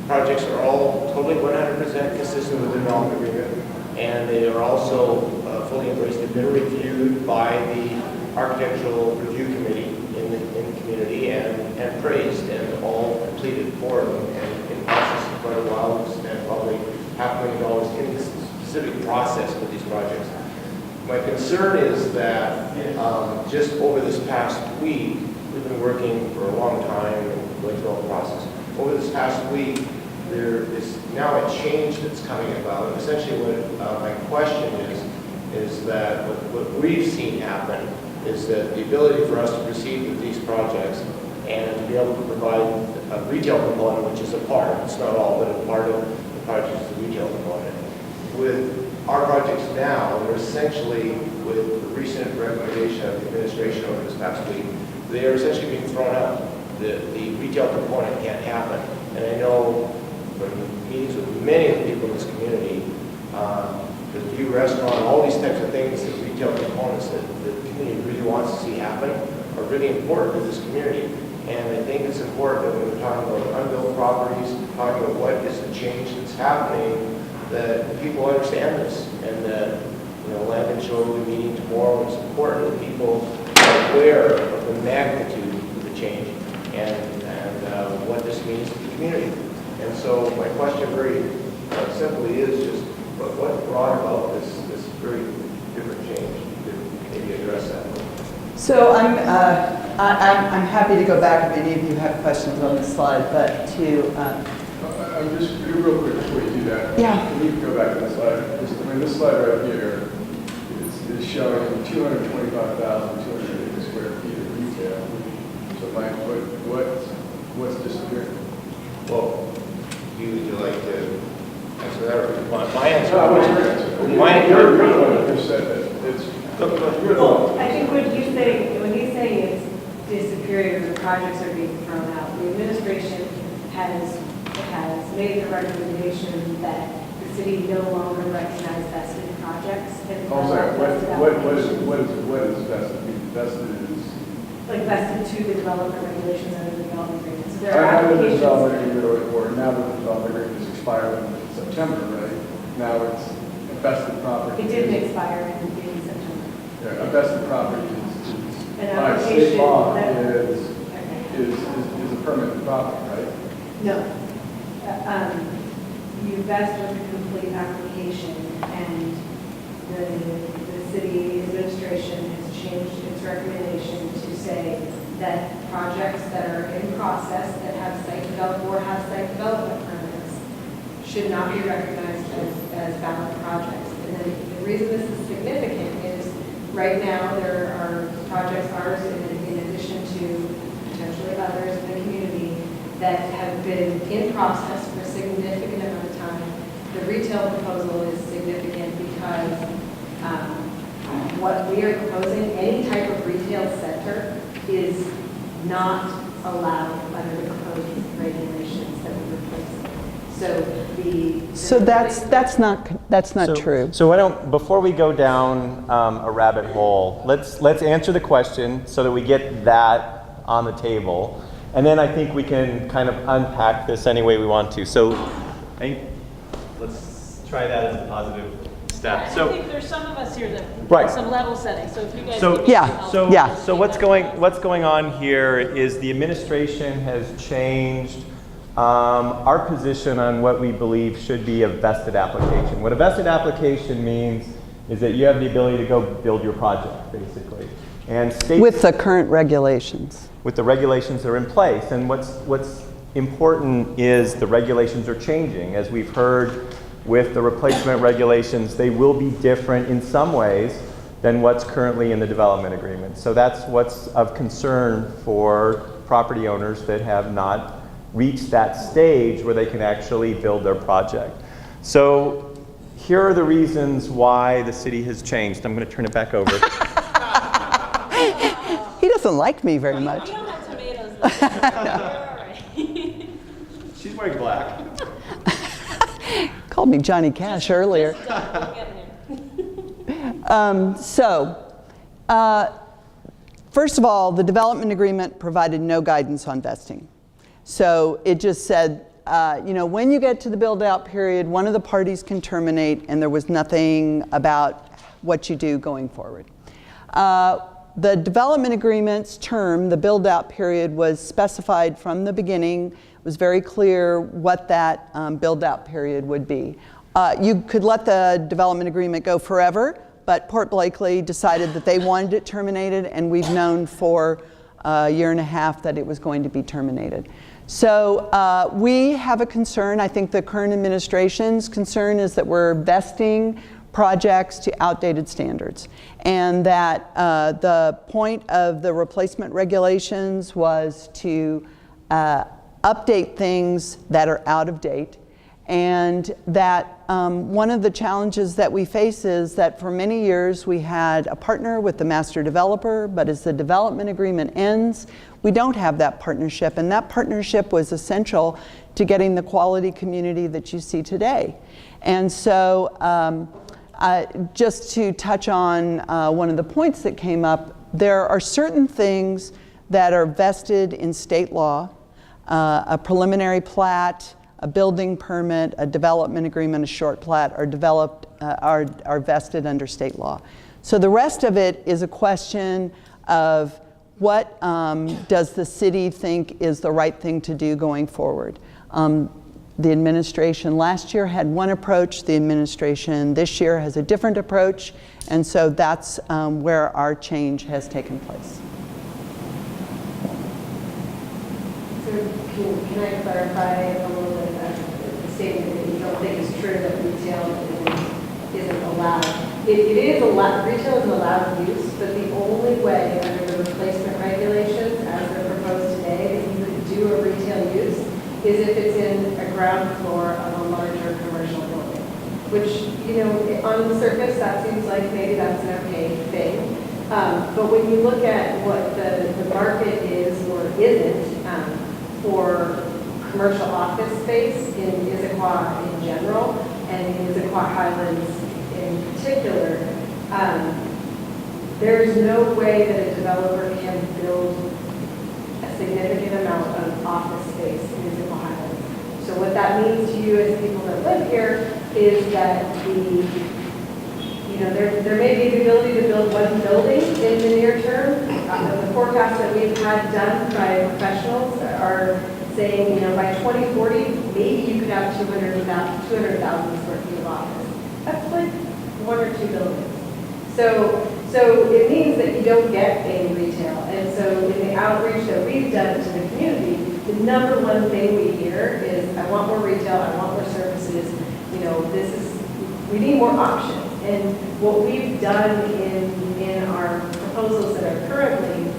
projects are all totally 100% consistent with the development agreement, and they are also fully embraced. They've been reviewed by the Architectural Review Committee in the community and praised and all completed for them, and in process for quite a while, and probably $500,000 in this specific process with these projects. My concern is that just over this past week, we've been working for a long time and going through all the process. Over this past week, there is now a change that's coming about. And essentially what my question is that what we've seen happen is that the ability for us to proceed with these projects and to be able to provide a retail component, which is a part, it's not all, but a part of the project is the retail component. With our projects now, they're essentially, with the recent recommendation of the administration over this past week, they are essentially being thrown out. The retail component can't happen. And I know from meetings with many of the people in this community, the view restaurant, all these types of things, the retail components that the community really wants to see happen are really important to this community. And I think it's important that when we're talking about unbuilt properties, talking about what is the change that's happening, that people understand this, and that, you know, Land and Shore will be meeting tomorrow, and it's important that people are aware of the magnitude of the change and what this means to the community. And so my question very simply is just what brought about this very different change? Maybe address that. So I'm happy to go back if any of you have questions on this slide, but to I'm just real quick before you do that. Yeah. Can you go back to the slide? This slide right here is showing 225,280 square feet of retail. So Mike, what's disappearing? Well, would you like to answer that, or my answer? No, what's your answer? My You're the one who said that. You're the one. I think when he's saying it's disappearing or the projects are being thrown out, the administration has made the recommendation that the city no longer recognize vested projects. And I'm sorry, what is vested? Vested is? Like vested to the development regulations under the development agreement. So there I are know the applications. development agreement, or now that the development agreement is expired in September, right? Now it's a vested property. It didn't expire in September. Yeah, a vested property is An by state law application is a permanent property, right? No. You vest with a complete application, and the city administration has changed its recommendation to say that projects that are in process that have site development permits should not be recognized as valid projects. And then the reason this is significant is right now there are projects, ours in addition to potentially others in the community, that have been in process for a significant amount of time. The retail proposal is significant because what we are proposing, any type of retail center, is not allowed under the code regulations that we replace. So that's not true. So why don't, before we go down a rabbit hole, let's answer the question so that we get that on the table. And then I think we can kind of unpack this any way we want to. So I think let's try that as a positive step. I think there's some of us here that Right. some level setting. So if you guys So could Yeah. help. So what's going on here is the administration has changed our position on what we believe should be a vested application. What a vested application means is that you have the ability to go build your project, basically. And states, With the current regulations. with the regulations that are in place. And what's important is the regulations are changing. As we've heard with the replacement regulations, they will be different in some ways than what's currently in the development agreement. So that's what's of concern for property owners that have not reached that stage where they can actually build their project. So here are the reasons why the city has changed. I'm going to turn it back over. He doesn't like me very much. We don't have tomatoes left. You're all right. She's wearing black. Called me Johnny Cash earlier. We'll get him. First of all, the development agreement provided no guidance on vesting. So it just said, when you get to the build-out period, one of the parties can terminate, and there was nothing about what you do going forward. The development agreement's term, the build-out period, was specified from the beginning. It was very clear what that build-out period would be. You could let the development agreement go forever, but Port Blakely decided that they wanted it terminated, and we've known for a year and a half that it was going to be terminated. So we have a concern. I think the current administration's concern is that we're vesting projects to outdated standards, and that the point of the replacement regulations was to update things that are out of date, and that one of the challenges that we face is that for many years we had a partner with the master developer, but as the development agreement ends, we don't have that partnership, and that partnership was essential to getting the quality community that you see today. And so just to touch on one of the points that came up, there are certain things that are vested in state law. A preliminary plat, a building permit, a development agreement, a short plat are vested under state law. So the rest of it is a question of what does the city think is the right thing to do going forward. The administration last year had one approach, the administration this year has a different approach, and so that's where our change has taken place. So can I clarify a little bit the statement that you don't think is true that retail isn't allowed? It is allowed, retail is an allowed use, but the only way under the replacement regulations as they're proposed today that you could do a retail use is if it's in a ground floor of a larger commercial building, which, on the surface, that seems like maybe that's an okay thing. But when you look at what the market is or isn't for commercial office space in Issaquah in general, and in Issaquah Highlands in particular, there is no way that a developer can build a significant amount of office space in Issaquah Highlands. So what that means to you as people that live here is that there may be the ability to build one building in the near term. The forecasts that we've had done by professionals are saying, by 2040, maybe you could have 200,000 square feet of office. That's like one or two buildings. So it means that you don't get any retail. And so in the outreach that we've done to the community, the number one thing we hear is, I want more retail, I want more services, we need more options. And what we've done in our proposals that are currently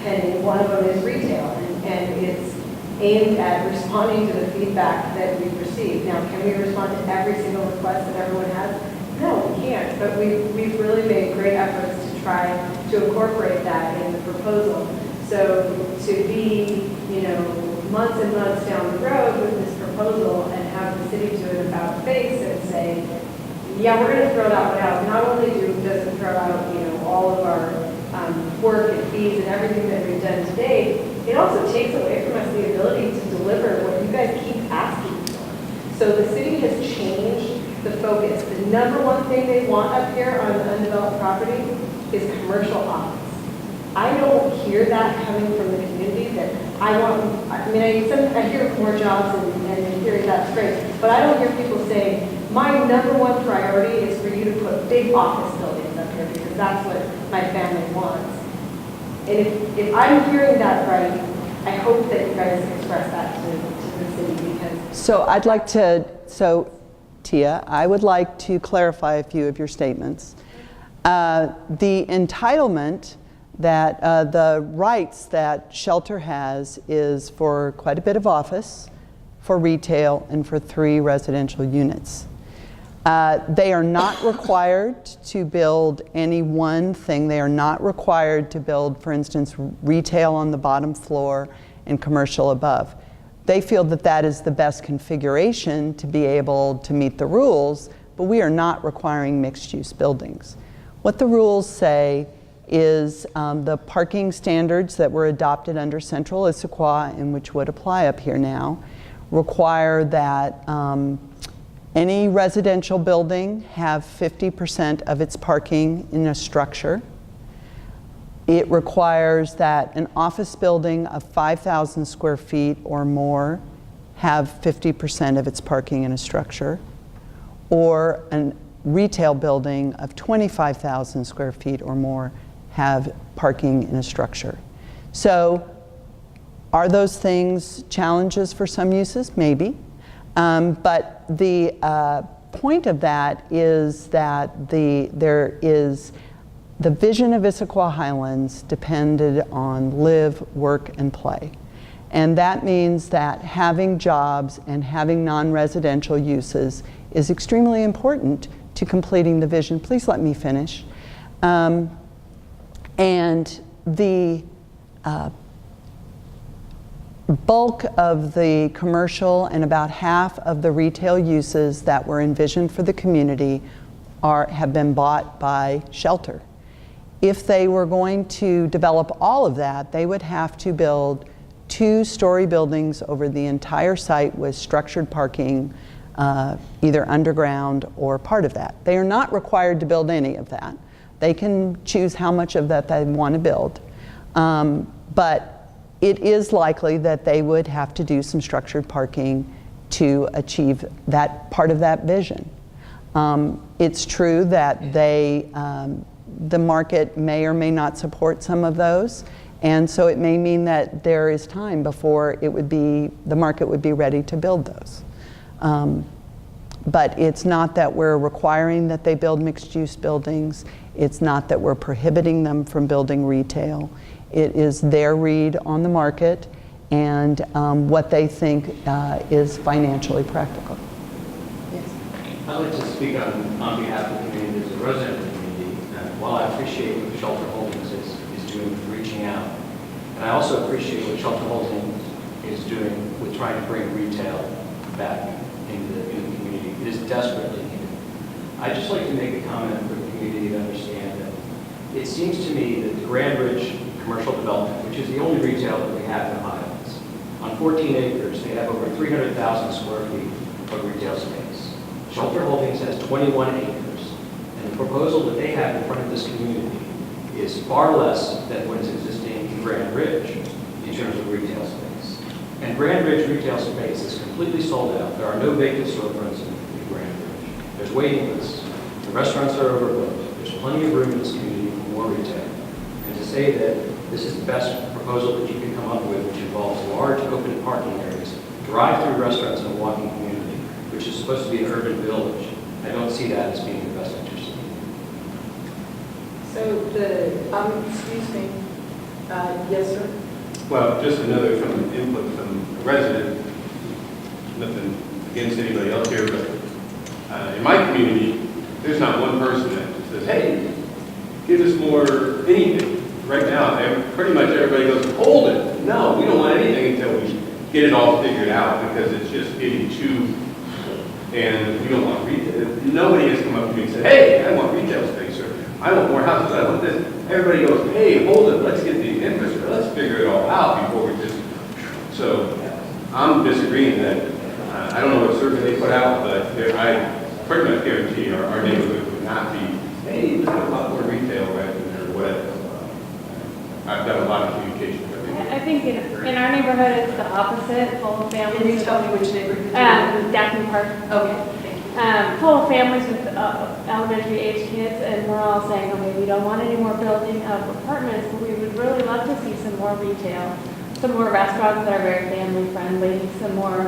pending, one of them is retail, and it's aimed at responding to the feedback that we've received. Now, can we respond to every single request that everyone has? No, we can't, but we've really made great efforts to try to incorporate that in the proposal. So to be, months and months down the road with this proposal and have the city do an about face and say, yeah, we're going to throw that one out. Not only does it throw out, all of our work and fees and everything that we've done today, it also takes away from us the ability to deliver what you guys keep asking for. So the city has changed the focus. The number one thing they want up here on the undeveloped property is commercial office. I don't hear that coming from the community that I hear more jobs and in theory that's great, but I don't hear people saying, my number one priority is for you to put big office buildings up here because that's what my family wants. And if I'm hearing that right, I hope that you guys express that to the city because... So Tia, I would like to clarify a few of your statements. The entitlement that the rights that shelter has is for quite a bit of office, for retail and for 3 residential units. They are not required to build any one thing. They are not required to build, for instance, retail on the bottom floor and commercial above. They feel that that is the best configuration to be able to meet the rules, but we are not requiring mixed-use buildings. What the rules say is the parking standards that were adopted under Central Issaquah, and which would apply up here now, require that any residential building have 50% of its parking in a structure. It requires that an office building of 5,000 square feet or more have 50% of its parking in a structure, or a retail building of 25,000 square feet or more have parking in a structure. So are those things challenges for some uses? Maybe. But the point of that is that the vision of Issaquah Highlands depended on live, work, and play. And that means that having jobs and having non-residential uses is extremely important to completing the vision. Please let me finish. And the bulk of the commercial and about half of the retail uses that were envisioned for the community have been bought by Shelter. If they were going to develop all of that, they would have to build 2-story buildings over the entire site with structured parking, either underground or part of that. They are not required to build any of that. They can choose how much of that they want to build. But it is likely that they would have to do some structured parking to achieve that part of that vision. It's true that the market may or may not support some of those, and so it may mean that there is time before the market would be ready to build those. But it's not that we're requiring that they build mixed-use buildings. It's not that we're prohibiting them from building retail. It is their read on the market and what they think is financially practical. Yes. I'd like to speak on behalf of the community as a resident of the community. While I appreciate what Shelter Holdings is doing with reaching out, and I also appreciate what Shelter Holdings is doing with trying to bring retail back into the community. It is desperately needed. I'd just like to make a comment for the community to understand that it seems to me that the Grand Ridge commercial development, which is the only retail that we have in the Highlands, on 14 acres, they have over 300,000 square feet of retail space. Shelter Holdings has 21 acres, and the proposal that they have in front of this community is far less than what is existing in Grand Ridge in terms of retail space. And Grand Ridge retail space is completely sold out. There are no vacant storefronts in Grand Ridge. There's waiting lists. The restaurants are overbooked. There's plenty of room in this community for more retail. And to say that this is the best proposal that you can come up with, which involves large open parking areas, drive-through restaurants in a walking community, which is supposed to be an urban village, I don't see that as being in the best interest of the community. So excuse me, yes, sir? Well, just another input from a resident, nothing against anybody else here, but in my community, there's not one person that says, hey, give us more anything. Right now, pretty much everybody goes, hold it. No, we don't want anything until we get it all figured out, because it's just getting too, and we don't want retail. Nobody has come up to me and said, hey, I want retail space, or I want more houses, I want this. Everybody goes, hey, hold it, let's get the infrastructure, let's figure it all out before we just, so I'm disagreeing that, I don't know what survey they put out, but I pretty much guarantee our neighborhood would not be, hey, look at a lot more retail right there, or whatever. I've done a lot of communication with them. I think in our neighborhood, it's the opposite, full of families. Can you tell me which neighborhood? Daphne Park. Okay, thank you. Full of families with elementary age kids, and we're all saying, okay, we don't want any more building of apartments, but we would really love to see some more retail, some more restaurants that are very family friendly, some more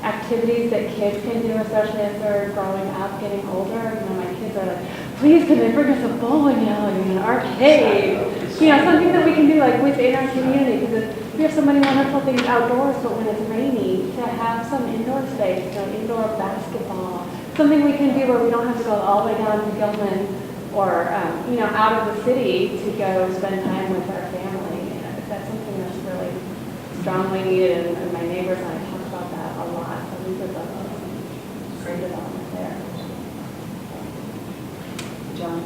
activities that kids can do, especially as they're growing up, getting older. You know, my kids are like, please can they bring us a bowling alley and an arcade? You know, something that we can do like within our community, because we have so many wonderful things outdoors, but when it's rainy, to have some indoor space, indoor basketball, something we can do where we don't have to go all the way down to Gilman or, out of the city to go spend time with our family. That's something that's really strongly needed, and my neighbors and I talk about that a lot. So we would love some great development there. John?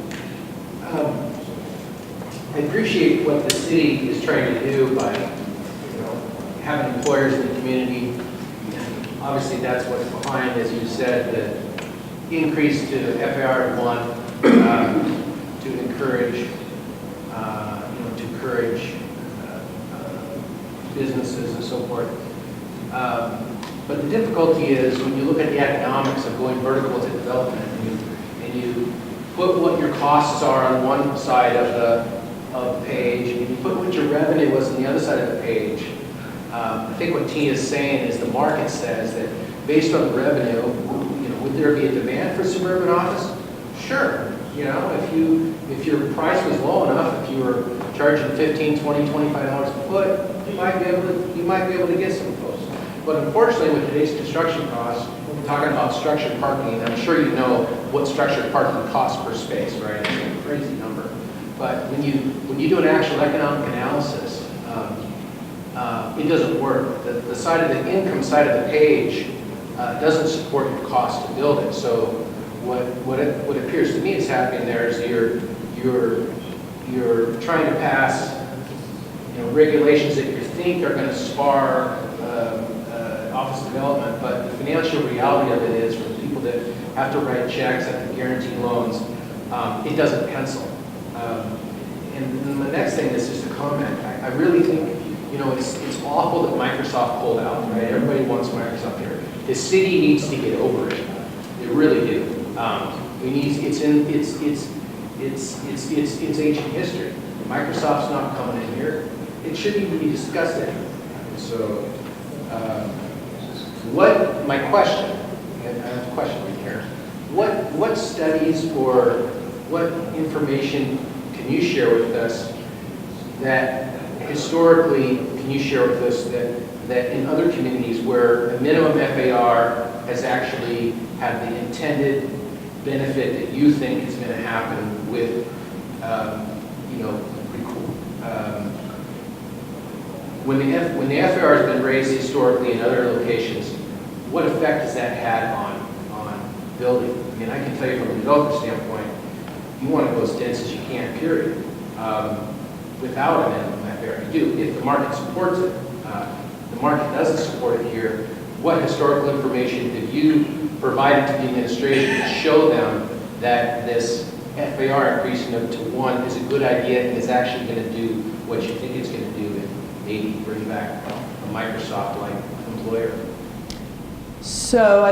I appreciate what the city is trying to do by, having employers in the community. And obviously, that's what's behind, as you said, the increase to FAR 1 to encourage, businesses and so forth. But the difficulty is when you look at the economics of going vertical to development, and you put what your costs are on one side of the page, and you put what your revenue was on the other side of the page. I think what Tina is saying is the market says that based on the revenue, would there be a demand for suburban office? Sure. If your price was low enough, if you were charging $15, $20, $25 a foot, you might be able to get some folks. But unfortunately, with today's construction costs, we're talking about structured parking, and I'm sure you know what structured parking costs per space, right? It's a crazy number. But when you do an actual economic analysis, it doesn't work. The side of the income side of the page doesn't support your cost to build it. So what appears to me is happening there is you're trying to pass regulations that you think are going to spar office development, but the financial reality of it is for the people that have to write checks, have to guarantee loans, it doesn't pencil. And the next thing is just a comment. I really think, it's awful that Microsoft pulled out, right? Everybody wants Microsoft here. The city needs to get over it. They really do. It's ancient history. Microsoft's not coming in here. It shouldn't even be discussed anymore. So, my question, and I have a question right here. What studies or what information can you share with us that historically can you share with us that in other communities where a minimum FAR has actually had the intended benefit that you think is going to happen with, when the FAR has been raised historically in other locations, what effect has that had on building? I mean, I can tell you from a developer standpoint, you want to go as dense as you can, period. Without a minimum FAR, you do, if the market supports it. The market doesn't support it here. What historical information have you provided to the administration to show them that this FAR increasing it to 1 is a good idea and is actually going to do what you think it's going to do and maybe bring back a Microsoft-like employer? So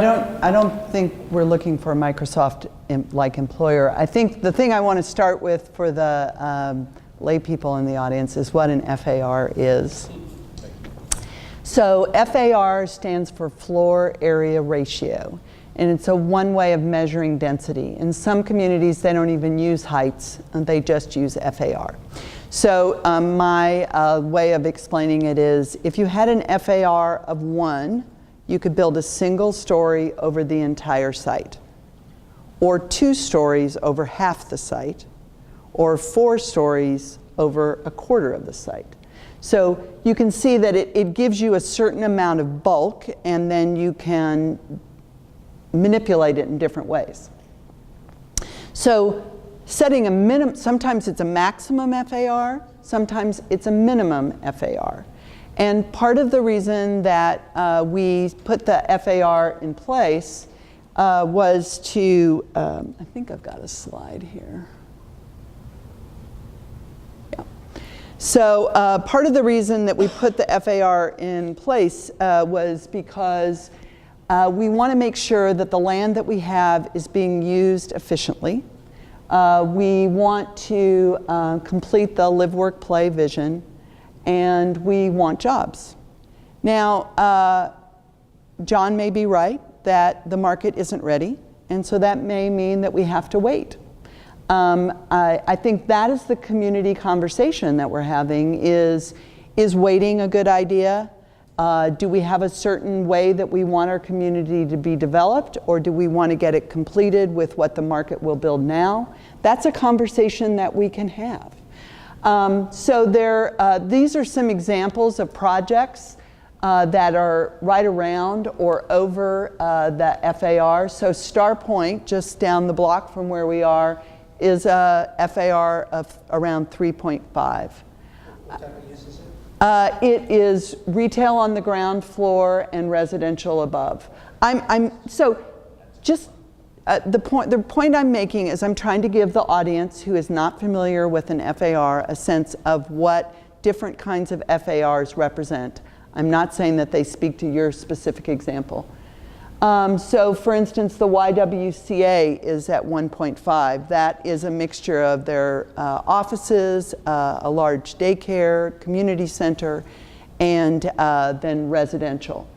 I don't think we're looking for a Microsoft-like employer. I think the thing I want to start with for the lay people in the audience is what an FAR is. So FAR stands for floor area ratio, and it's one way of measuring density. In some communities, they don't even use heights, and they just use FAR. So my way of explaining it is, if you had an FAR of 1, you could build a single story over the entire site, or 2 stories over half the site, or 4 stories over a quarter of the site. So you can see that it gives you a certain amount of bulk, and then you can manipulate it in different ways. So setting a minimum, sometimes it's a maximum FAR, sometimes it's a minimum FAR. And part of the reason that we put the FAR in place was to, I think I've got a slide here. Yeah. So part of the reason that we put the FAR in place was because we want to make sure that the land that we have is being used efficiently. We want to complete the live, work, play vision, and we want jobs. Now, John may be right that the market isn't ready, and so that may mean that we have to wait. I think that is the community conversation that we're having is Is waiting a good idea? Do we have a certain way that we want our community to be developed, or do we want to get it completed with what the market will build now? That's a conversation that we can have. These are some examples of projects that are right around or over the FAR. So Star Point, just down the block from where we are, is a FAR of around 3.5. What type of use is it? It is retail on the ground floor and residential above. The point I'm making is I'm trying to give the audience who is not familiar with an FAR a sense of what different kinds of FARs represent. I'm not saying that they speak to your specific example. So for instance, the YWCA is at 1.5. That is a mixture of their offices, a large daycare, community center, and then residential.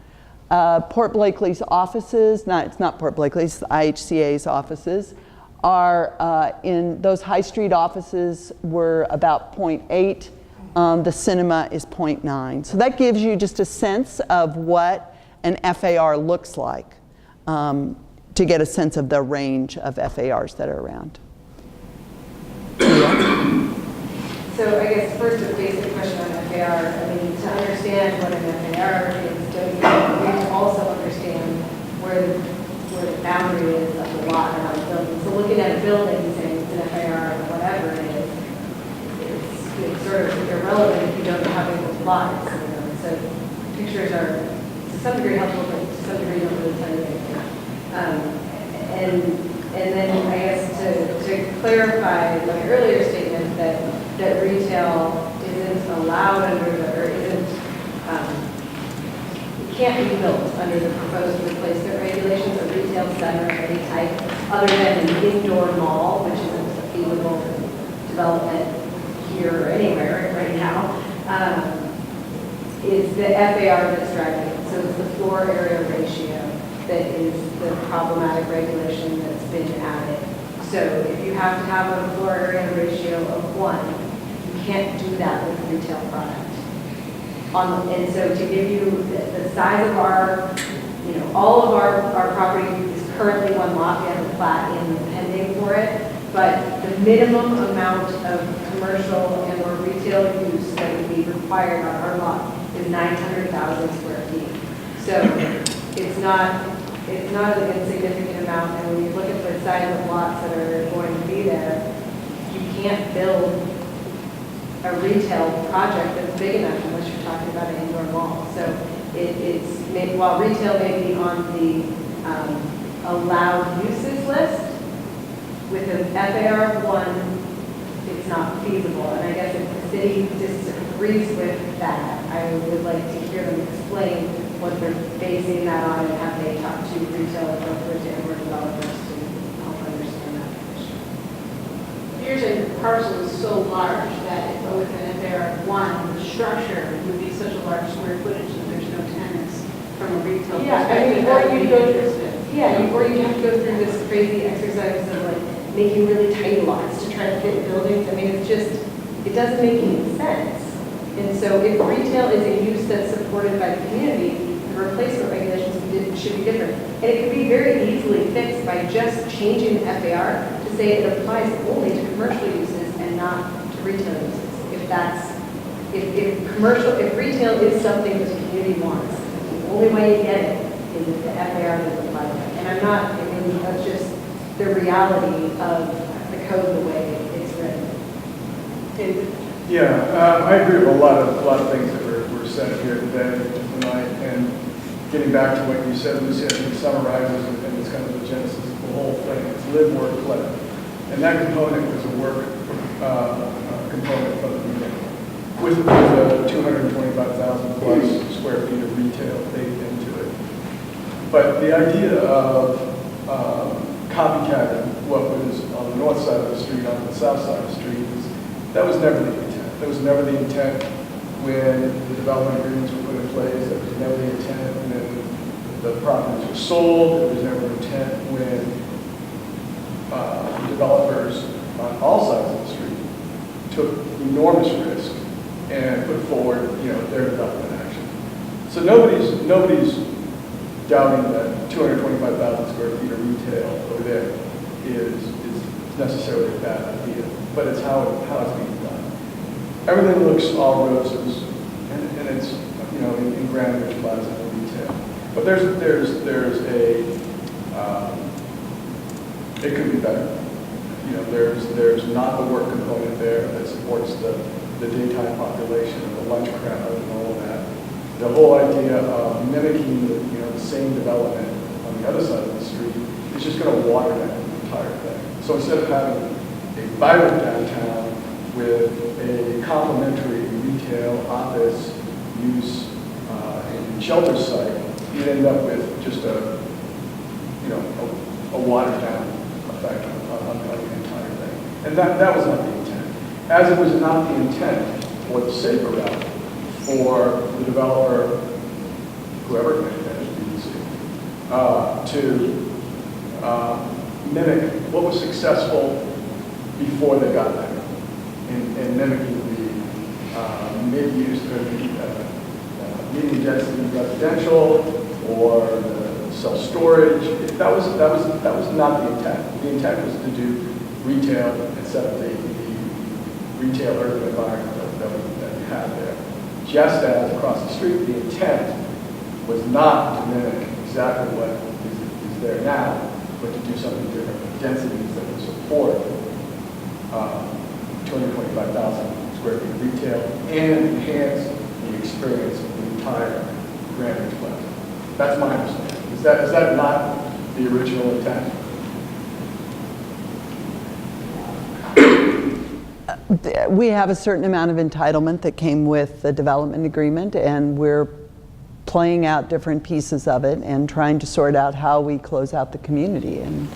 Port Blakely's offices, it's not Port Blakely's, the IHCA's offices, are in those high street offices were about 0.8. The cinema is 0.9. So that gives you just a sense of what an FAR looks like, to get a sense of the range of FARs that are around. So I guess first a basic question on FAR. I mean, to understand what an FAR is, don't you need to also understand where the boundary is of the lot around the building? So looking at a building and saying it's an FAR or whatever it is, it's sort of irrelevant if you don't know how big those lots are. So pictures are to some degree helpful, but to some degree don't really tell you anything. And then I guess to clarify my earlier statement that retail isn't allowed under or isn't, it can't be built under the proposed replacement regulations of retail center of any type other than an indoor mall, which isn't a feasible development here or anywhere right now. Is the FAR that's driving it. So it's the floor area ratio that is the problematic regulation that's been added. So if you have to have a floor area ratio of 1, you can't do that with a retail product. And so to give you the size of our, all of our property is currently one lot. We have a plat in pending for it. But the minimum amount of commercial and or retail use that would be required on our lot is 900,000 square feet. So it's not an insignificant amount. And when you look at the size of lots that are going to be there, you can't build a retail project that's big enough unless you're talking about an indoor mall. So while retail may be on the allowed uses list, with an FAR of 1, it's not feasible. And I guess if the city disagrees with that, I would like to hear them explain what they're basing that on and have they talked to retail brokers and or developers to help understand that issue. You're saying the parcel is so large that if with an FAR of 1, the structure would be such a large square footage that there's no tenants from a retail perspective. Or you have to go through this crazy exercise of like making really tight lots to try to fit buildings. I mean, it doesn't make any sense. And so if retail is a use that's supported by the community, the replacement regulations should be different. And it can be very easily fixed by just changing the FAR to say it applies only to commercial uses and not to retail uses. If retail is something that the community wants, the only way you get it is if the FAR doesn't apply to it. And that's just the reality of the code the way it's written. Yeah, I agree with a lot of things that were said here today and tonight. And getting back to what you said, Lucy, I think summarizes and it's kind of the genesis of the whole thing. It's live, work, play. And that component was a work component from the beginning. With 225,000 plus square feet of retail baked into it. But the idea of copycatting what was on the north side of the street on the south side of the street, that was never the intent. That was never the intent when the development agreements were put in place. That was never the intent when the properties were sold. It was never the intent when the developers on all sides of the street took enormous risk and put forward, So nobody's doubting that 225,000 square feet of retail over there is necessarily a bad idea, but it's how it's being done. Everything looks all roses, and it's, you know, in Grand Ridge Plaza retail. But there's a, it could be better. You know, there's not the work component there that supports the daytime population and the lunch crowd and all of that. The whole idea of mimicking the, you know, the same development on the other side of the street is just going to water down the entire thing. So instead of having a vibrant downtown with a complementary retail office use and shelter site, you end up with just a, you know, a watered down effect on the entire thing. And that was not the intent. As it was not the intent or the safer route for the developer, whoever made that to mimic what was successful before they got there, in mimicking the mid-use, medium density residential or the self-storage. That was not the intent. The intent was to do retail and set up the retail urban environment that you have there. Just as across the street, the intent was not to mimic exactly what is there now, but to do something different with densities that would support 225,000 square feet of retail and enhance the experience of the entire Grand Ridge Plaza. That's my understanding. Is that not the original intent? We have a certain amount of entitlement that came with the development agreement, and we're playing out different pieces of it and trying to sort out how we close out the community. And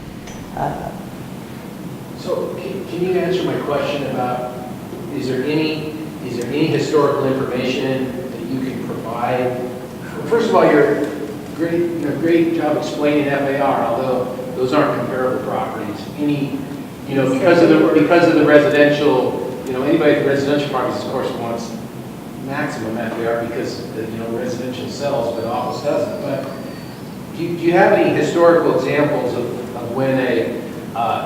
So can you answer my question about, is there any historical information that you can provide? First of all, you're great job explaining FAR, although those aren't comparable properties. Because of the residential, anybody with residential properties, of course, wants maximum FAR because residential sells, but office doesn't. But do you have any historical examples of when a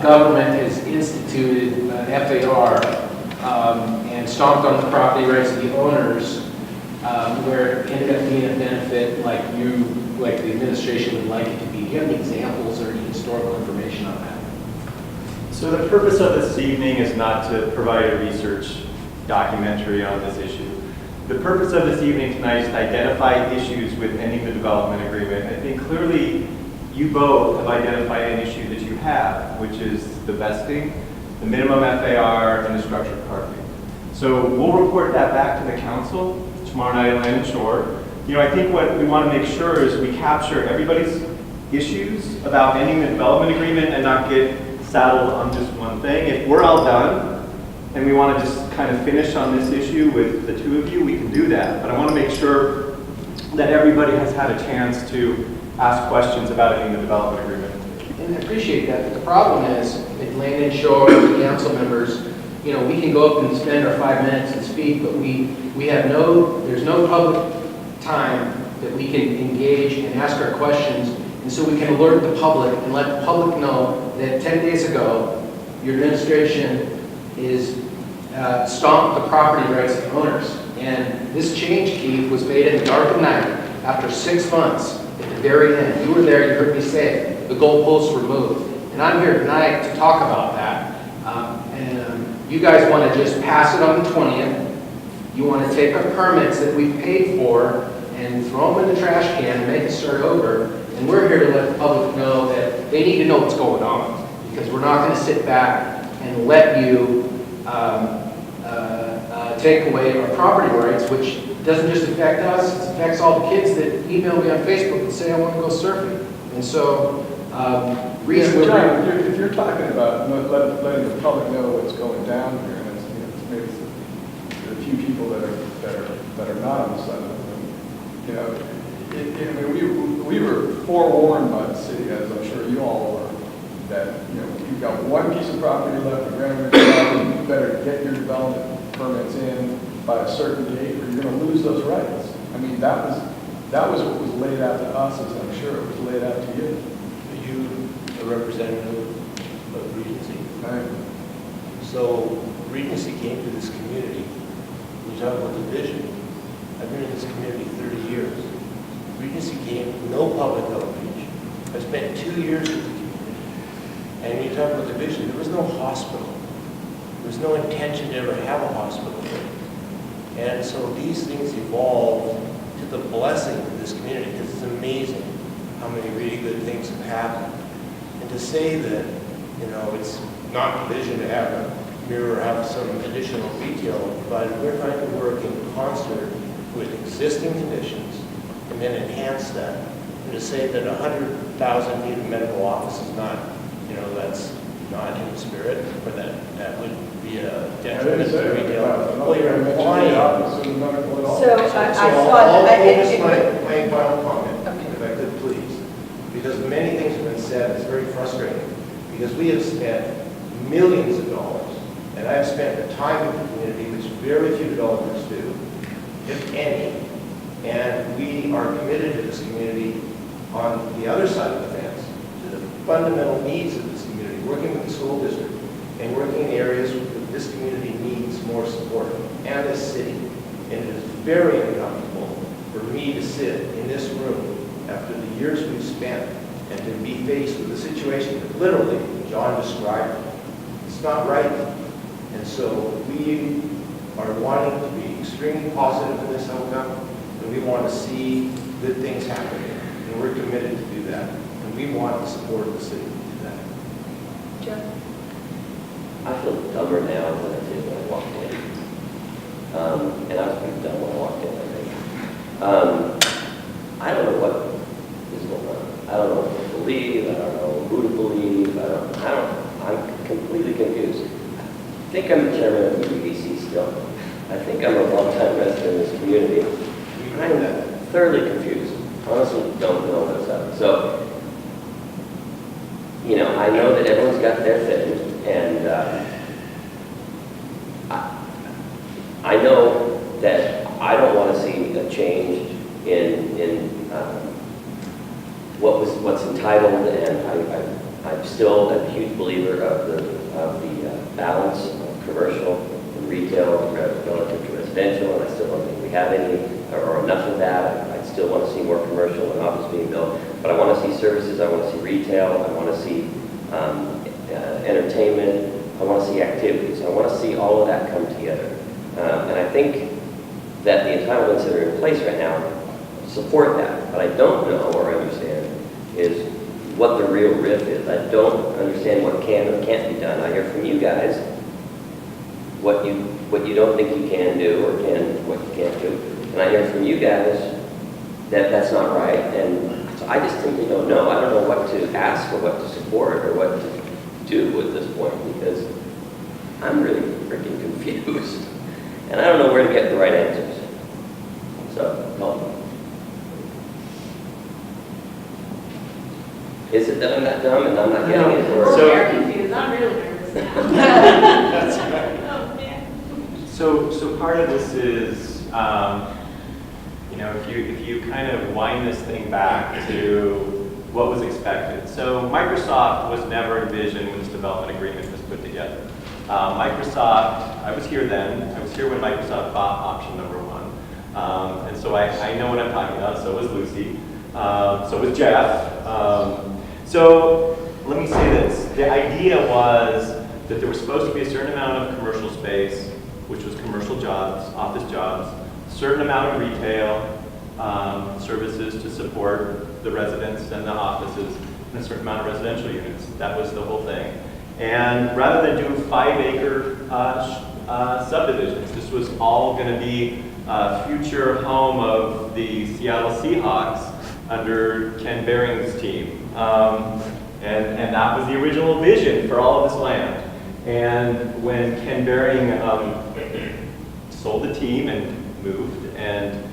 government has instituted an FAR and stomped on the property rights of the owners, where it ended up being a benefit like the administration would like it to be? Do you have any examples or any historical information on that? So the purpose of this evening is not to provide a research documentary on this issue. The purpose of this evening tonight is to identify issues with ending the development agreement. I think clearly you both have identified an issue that you have, which is the vesting, the minimum FAR, and the structured parking. So we'll report that back to the council tomorrow night at Land and Shore. I think what we want to make sure is we capture everybody's issues about ending the development agreement and not get saddled on just one thing. If we're all done and we want to just kind of finish on this issue with the two of you, we can do that. But I want to make sure that everybody has had a chance to ask questions about ending the development agreement. And I appreciate that, but the problem is, at Land and Shore, the council members, we can go up and spend our 5 minutes and speak, but there's no public time that we can engage and ask our questions, and so we can alert the public and let the public know that 10 days ago, your administration is stomped the property rights of the owners. And this change, Keith, was made in the dark of night after 6 months at the very end. You were there, you heard me say it. The goalposts were moved. And I'm here tonight to talk about that. You guys want to just pass it on the 20th. You want to take our permits that we've paid for and throw them in the trash can and make us start over. And we're here to let the public know that they need to know what's going on, because we're not going to sit back and let you take away our property rights, which doesn't just affect us, it affects all the kids that email me on Facebook and say, I want to go surfing. And so, John, if you're talking about letting the public know what's going down here, and it's maybe the few people that are not on the side of it, we were forewarned by the city, as I'm sure you all were, that you've got one piece of property left in Grand Ridge Plaza, you better get your development permits in by a certain date, or you're going to lose those rights. I mean, that That was what was laid out to us, as I'm sure it was laid out to you. Are you a representative of Regency? Right. So Regency came to this community. We talk about the vision. I've been in this community 30 years. Regency came, no public outreach. I spent 2 years with the community. And you talk about the vision, there was no hospital. There was no intention to ever have a hospital there. And so these things evolved to the blessing of this community, because it's amazing how many really good things have happened. And to say that, you know, it's not the vision to have a mirror or have some additional retail, but we're trying to work in concert with existing conditions and then enhance that. And to say that 100,000 feet of medical office is not, you know, that's not in the spirit, or that would be a detriment to retail. Well, you're implying. So I I'll thought, focus my final comment, if I could please, because many things have been said. It's very frustrating, because we have spent millions of dollars, and I've spent time with the community, which very few developers do, if any, and we are committed to this community on the other side of the fence, to the fundamental needs of this community, working with the school district, and working in areas where this community needs more support, and this city. And it is very uncomfortable for me to sit in this room after the years we've spent and to be faced with a situation that literally John described. It's not right. And so we are wanting to be extremely positive in this outcome, and we want to see good things happen. And we're committed to do that. And we want the support of the city to do that. Jeff? I feel dumber now than I did when I walked in. And I was pretty dumb when I walked in, I think. I don't know what is going on. I don't know what to believe. I don't know who to believe. I'm completely confused. I think I'm the chairman of the UBC still. I think I'm a long-time resident of this community. I'm thoroughly confused. Honestly, don't know what's up. So, you know, I know that everyone's got their thing. And I know that I don't want to see a change in what's entitled, and I'm still a huge believer of the balance of commercial and retail relative to residential, and I still don't think we have any or enough of that. I still want to see more commercial and office being built, but I want to see services, I want to see retail, I want to see entertainment, I want to see activities. I want to see all of that come together. And I think that the entitlements that are in place right now support that. What I don't know or understand is what the real riff is. I don't understand what can or can't be done. I hear from you guys what you don't think you can do or what you can't do. And I hear from you guys that that's not right. And so I just simply don't know. I don't know what to ask or what to support or what to do at this point, because I'm really freaking confused. And I don't know where to get the right answers. So, help me. Is it that I'm that dumb and I'm not getting it? Or We're confused. I'm really nervous now. Oh, man. So part of this is, you know, if you kind of wind this thing back to what was expected. So Microsoft was never envisioned when this development agreement was put together. Microsoft, I was here then. I was here when Microsoft bought option number 1. And so I know what I'm talking about. So was Lucy. So was Jeff. So let me say this. The idea was that there was supposed to be a certain amount of commercial space, which was commercial jobs, office jobs, a certain amount of retail, services to support the residents and the offices, and a certain amount of residential units. That was the whole thing. And rather than do 5-acre subdivisions, this was all going to be a future home of the Seattle Seahawks under Ken Behring's team. And that was the original vision for all of this land. And when Ken Behring sold the team and moved and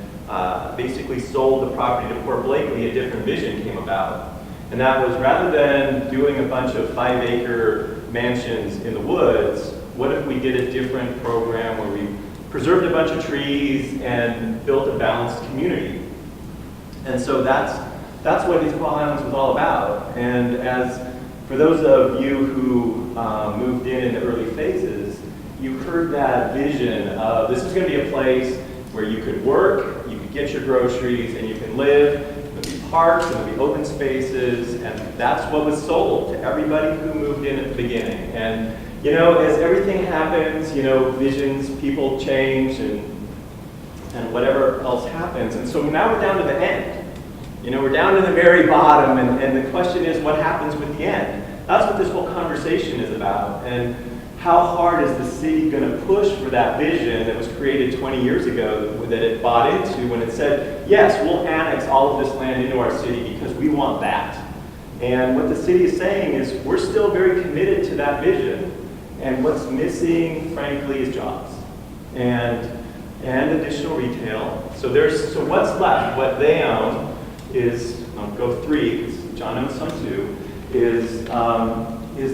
basically sold the property to Port Blakely, a different vision came about. And that was, rather than doing a bunch of 5-acre mansions in the woods, what if we did a different program where we preserved a bunch of trees and built a balanced community? And so that's what Issaquah Highlands was all about. And as for those of you who moved in the early phases, you heard that vision of this is going to be a place where you could work, you could get your groceries, and you can live. There'll be parks, and there'll be open spaces, and that's what was sold to everybody who moved in at the beginning. And you know, as everything happens, you know, visions, people change, and whatever else happens. And so now we're down to the end. You know, we're down to the very bottom, and the question is, what happens with the end? That's what this whole conversation is about. And how hard is the city going to push for that vision that was created 20 years ago that it bought into when it said, yes, we'll annex all of this land into our city because we want that. And what the city is saying is we're still very committed to that vision. And what's missing, frankly, is jobs and additional retail. So what's left, what they own is, I'll go 3, because John owns some too, is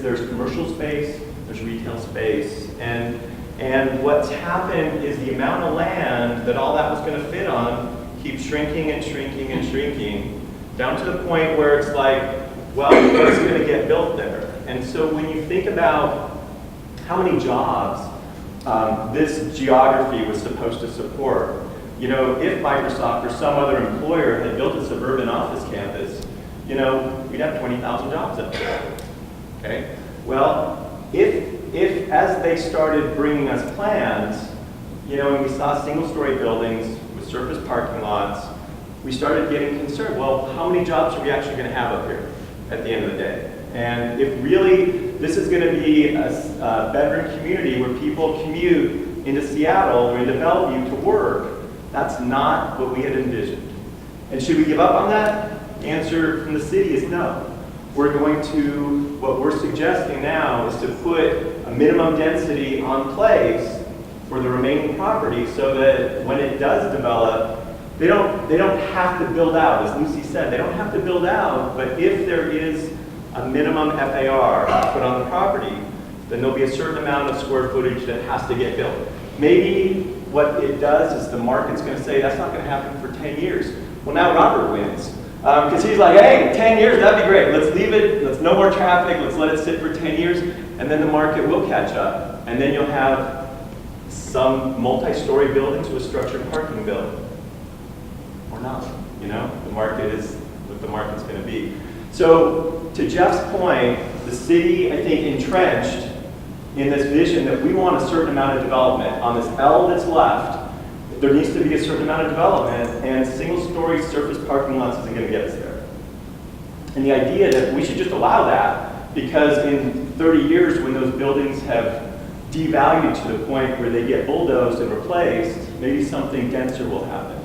there's commercial space, there's retail space, and what's happened is the amount of land that all that was going to fit on keeps shrinking and shrinking and shrinking, down to the point where it's like, well, what's going to get built there? And so when you think about how many jobs this geography was supposed to support, you know, if Microsoft or some other employer had built a suburban office campus, you know, we'd have 20,000 jobs up there. Okay? Well, if as they started bringing us plans, you know, and we saw single-story buildings with surface parking lots, we started getting concerned. Well, how many jobs are we actually going to have up here at the end of the day? And if really this is going to be a bedroom community where people commute into Seattle or into Bellevue to work, that's not what we had envisioned. And should we give up on that? The answer from the city is no. We're going to, what we're suggesting now is to put a minimum density on place for the remaining property so that when it does develop, they don't have to build out. As Lucy said, they don't have to build out, but if there is a minimum FAR put on the property, then there'll be a certain amount of square footage that has to get built. Maybe what it does is the market's going to say that's not going to happen for 10 years. Well, now Robert wins. Because he's like, hey, 10 years, that'd be great. Let's leave it, let's no more traffic, let's let it sit for 10 years, and then the market will catch up. And then you'll have some multi-story buildings with structured parking built. Or not, you know? The market is what the market's going to be. So, to Jeff's point, the city, I think, entrenched in this vision that we want a certain amount of development. On this L that's left, there needs to be a certain amount of development, and single-story surface parking lots isn't going to get us there. And the idea that we should just allow that, because in 30 years, when those buildings have devalued to the point where they get bulldozed and replaced, maybe something denser will happen.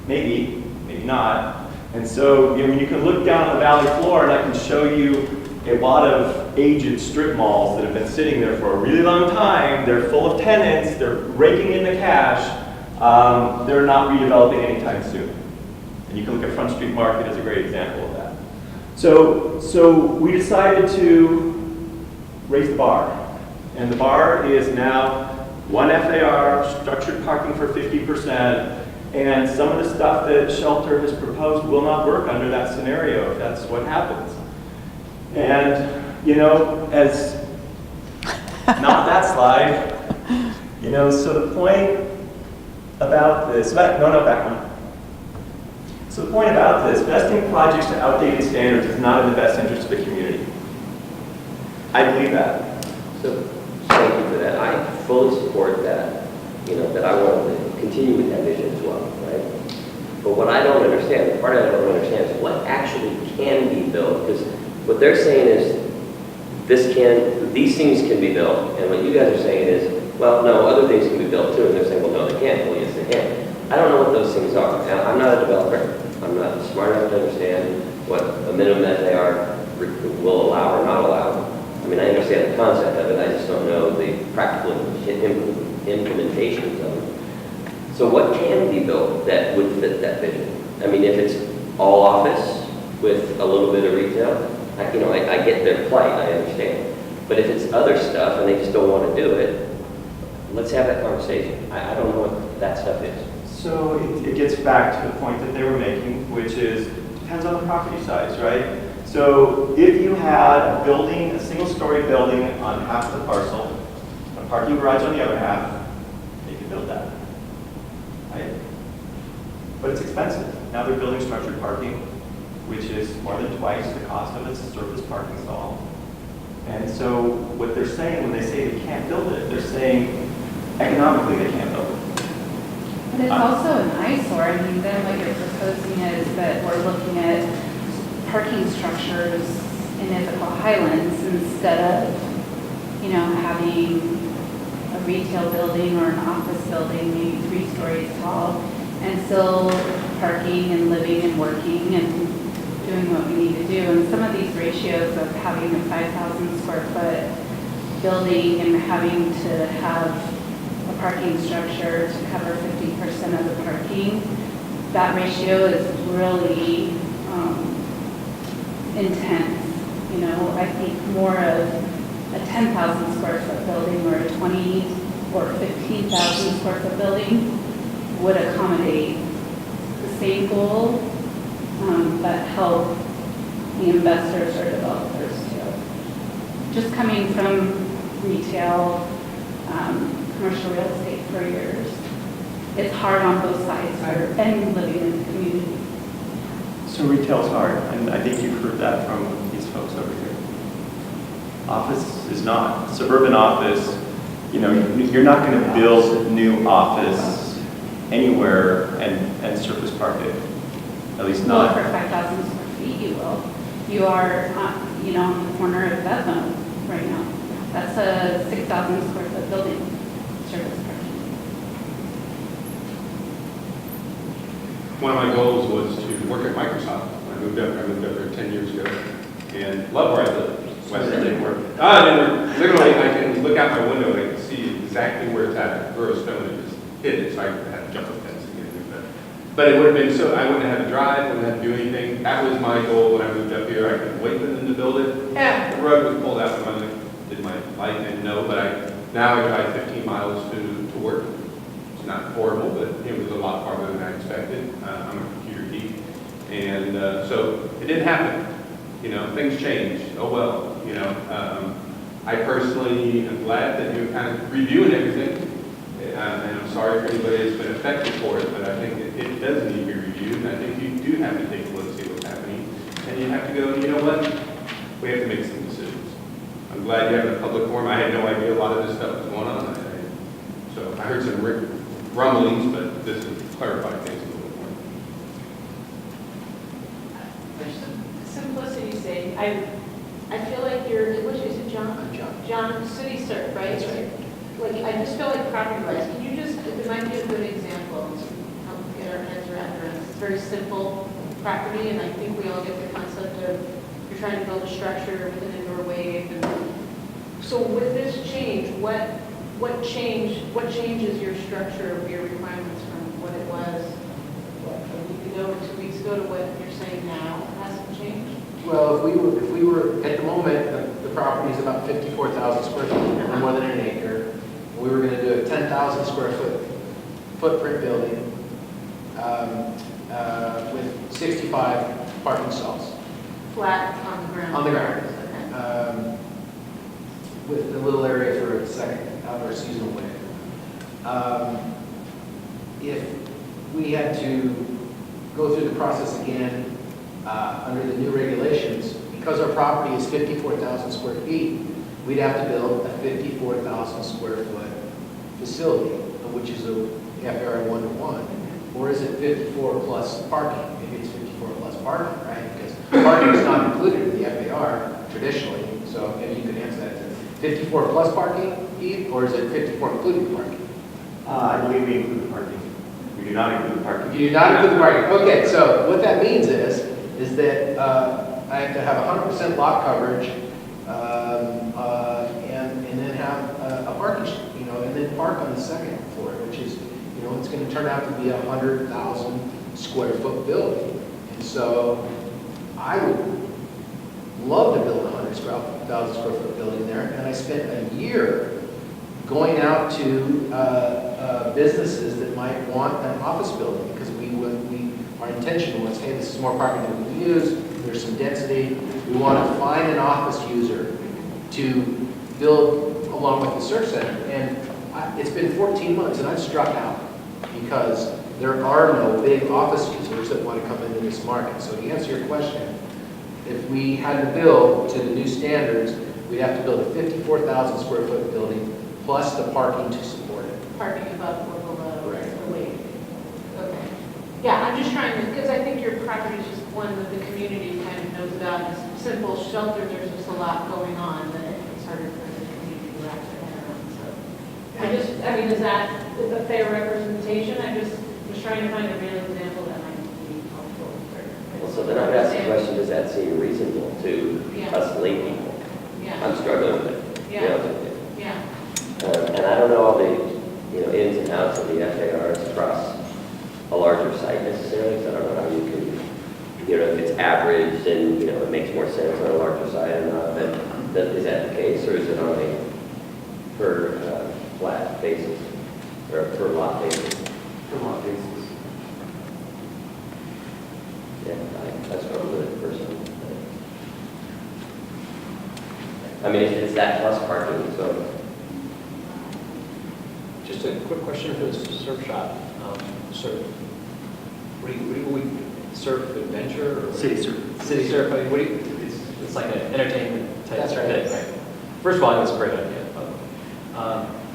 Maybe, maybe not. And so, I mean, you can look down on the valley floor, and I can show you a lot of aged strip malls that have been sitting there for a really long time. They're full of tenants. They're raking in the cash. They're not redeveloping anytime soon. And you can look at Front Street Market as a great example of that. So we decided to raise the bar. And the bar is now 1 FAR, structured parking for 50%, and some of the stuff that Shelter has proposed will not work under that scenario if that's what happens. And, you know, as, not that slide, you know, so the point about this, back one. So the point about this, vesting projects to outdated standards is not in the best interest of the community. I believe that. So, thank you for that. I fully support that, you know, that I want to continue with that vision as well, right? But what I don't understand, the part I don't understand is what actually can be built, because what they're saying is these things can be built, and what you guys are saying is, well, no, other things can be built too, and they're saying, well, no, they can't. Well, yes, they can. I don't know what those things are. Now, I'm not a developer. I'm not smart enough to understand what a minimum that they are will allow or not allow. I mean, I understand the concept of it. I just don't know the practical implementations of it. So what can be built that would fit that vision? I mean, if it's all office with a little bit of retail, I get their plight, I understand. But if it's other stuff and they just don't want to do it, let's have that conversation. I don't know what that stuff is. So it gets back to the point that they were making, which is, depends on the property size, right? So if you had a building, a single-story building on half of the parcel, a parking garage on the other half, they could build that, right? But it's expensive. Now they're building structured parking, which is more than twice the cost of a surface parking stall. And so what they're saying when they say they can't build it, they're saying economically they can't build it. But it's also an eyesore. I mean, then what you're proposing is that we're looking at parking structures in Issaquah Highlands instead of, having a retail building or an office building, maybe 3 stories tall, and still parking and living and working and doing what we need to do. And some of these ratios of having a 5,000 square foot building and having to have a parking structure to cover 50% of the parking, that ratio is really intense. I think more of a 10,000 square foot building or a 20 or 15,000 square foot building would accommodate the same goal, but help the investors or developers too. Just coming from retail, commercial real estate for years, it's hard on both sides for anyone living in the community. So retail's hard, and I think you've heard that from these folks over here. Office is not. Suburban office, you're not going to build new office anywhere and surface park it. At least not. Well, for 5,000 square feet, you will. You are, on the corner of Bedlam right now. That's a 6,000 square foot building, surface parking. One of my goals was to work at Microsoft. I moved up there 10 years ago and love where I live. West Denver. Literally, I can look out my window and I can see exactly where it's at, where a stone is hit, so I had to jump a fence to get it. But it would have been so, I wouldn't have had to drive, wouldn't have to do anything. That was my goal when I moved up here. I couldn't wait for them to build it. Yeah, the road was pulled out when I did my life and but now I drive 15 miles to work. It's not horrible, but it was a lot farther than I expected. I'm a computer geek. And so it didn't happen. Things changed. Oh well. I personally am glad that you're kind of reviewing everything. And I'm sorry for anybody that's been affected for it, but I think it does need to be reviewed. And I think you do have to take a look and see what's happening. And you have to go, you know what? We have to make some decisions. I'm glad you're having a public forum. I had no idea a lot of this stuff was going on. So I heard some rumblings, but this has clarified things a little bit more. For simplicity's sake, I feel like is it John? John, City Surf, right? That's right. I just feel like property rights. Can you just, it might be a good example to help get our heads around it. It's very simple property, and I think we all get the concept of you're trying to build a structure with an indoor wave. And so with this change, what changes your structure of your requirements from what it was a week ago or 2 weeks ago to what you're saying now? Hasn't changed? Well, if we were at the moment, the property is about 54,000 square feet, no more than an acre. We were going to do a 10,000 square foot footprint building with 65 parking stalls. Flat on the ground? On the ground. With a little area for a second outdoor seasonal wave. If we had to go through the process again under the new regulations, because our property is 54,000 square feet, we'd have to build a 54,000 square foot facility, which is a FAR 1-to-1. Or is it 54 plus parking? Maybe it's 54 plus parking, right? Because parking is not included in the FAR traditionally, so maybe you could answer that. Is it 54 plus parking, Eve, or is it 54 including parking? I believe we include the parking. We do not include the parking. You do not include the parking. Okay, so what that means is that I have to have 100% lot coverage and then have a parking, and then park on the second floor, which is, it's going to turn out to be a 100,000 square foot building. And so I would love to build a 100,000 square foot building there. And I spent a year going out to businesses that might want an office building, because our intention was, hey, this is more parking than we can use, there's some density, we want to find an office user to build along with the surf center. And it's been 14 months and I've struck out because there are no big office users that want to come into this market. So to answer your question, if we had to build to the new standards, we'd have to build a 54,000 square foot building plus the parking to support it. Parking above or below, Right. the weight. Okay. Yeah, I'm just trying to, because I think your property is just one that the community kind of knows about. It's simple shelter, there's just a lot going on that it's harder for the community to wrap their head around. So I mean, is that a fair representation? I just was trying to find a real example that might be helpful. Well, so then I would ask the question, does that seem reasonable to us lay people? Yeah. I'm struggling with it. Yeah. You know, Yeah. and I don't know all the ins and outs of the FARs across a larger site necessarily, so I don't know how you can, if it's averaged and, it makes more sense on a larger site or not, but is that the case, or is it on a per flat basis, or a per lot basis? Per lot basis. Yeah, I struggle with it personally. I mean, it's that plus parking, so. Just a quick question for the surf shop. Surf, what do we surf adventure or City surf. City surf. I mean, it's like an entertainment type That's right. thing, right? First of all, I think it's a great idea.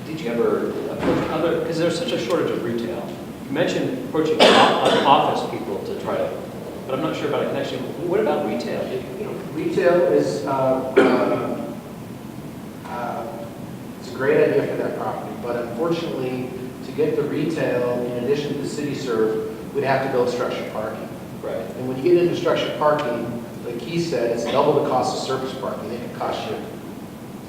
Did you ever approach other? Because there's such a shortage of retail. You mentioned approaching office people to try to, but I'm not sure about a connection. What about retail? Retail is it's a great idea for that property, but unfortunately, to get the retail, in addition to the city serve, we'd have to build structured parking. Right. And when you get into structured parking, like he said, it's double the cost of surface parking. It can cost you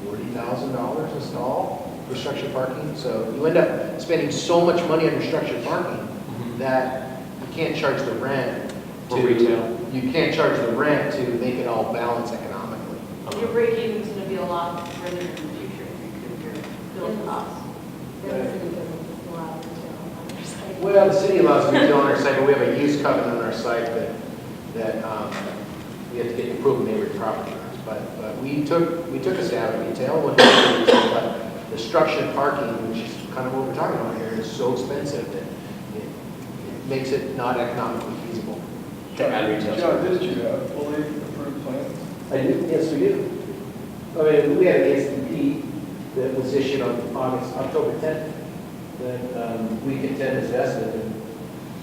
$40,000 a stall for structured parking. So you end up spending so much money on your structured parking that you can't charge the rent For retail. You can't charge the rent to make it all balance economically. Your break-even is going to be a lot further in the future if you could build costs. Well, the city allows retail on our site, but we have a use covenant on our site that we have to get approval from neighboring property owners. But we took a stab at retail, but the structured parking, which is kind of what we're talking about here, is so expensive that it makes it not economically feasible. John, did you have fully approved plans? I do, yes, we do. I mean, we had an ASDP that was issued on October 10th, that we contend is vested, and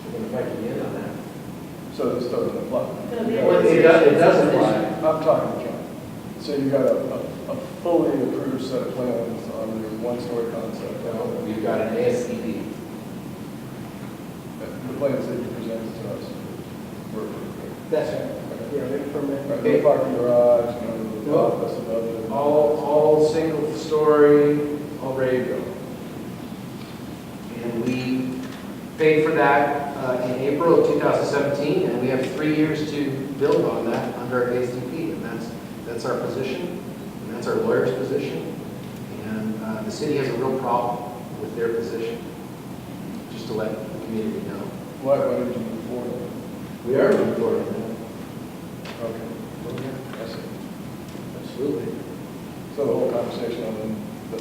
we're going to fight to the end on that. So this doesn't apply? Well, it doesn't apply. I'm talking, John. So you got a fully approved set of plans on your one-story concept? We've got an ASDP. The plans that you presented to us were approved? That's right. Yeah, they permit. No parking garage, no office above it? All single story, all ready to go. And we paid for that in April of 2017, and we have 3 years to build on that under our ASDP, and that's our position, and that's our lawyer's position. And the city has a real problem with their position, just to let the community know. Why did you move forward? We are moving forward on that. Okay. I see. Absolutely. So the whole conversation on the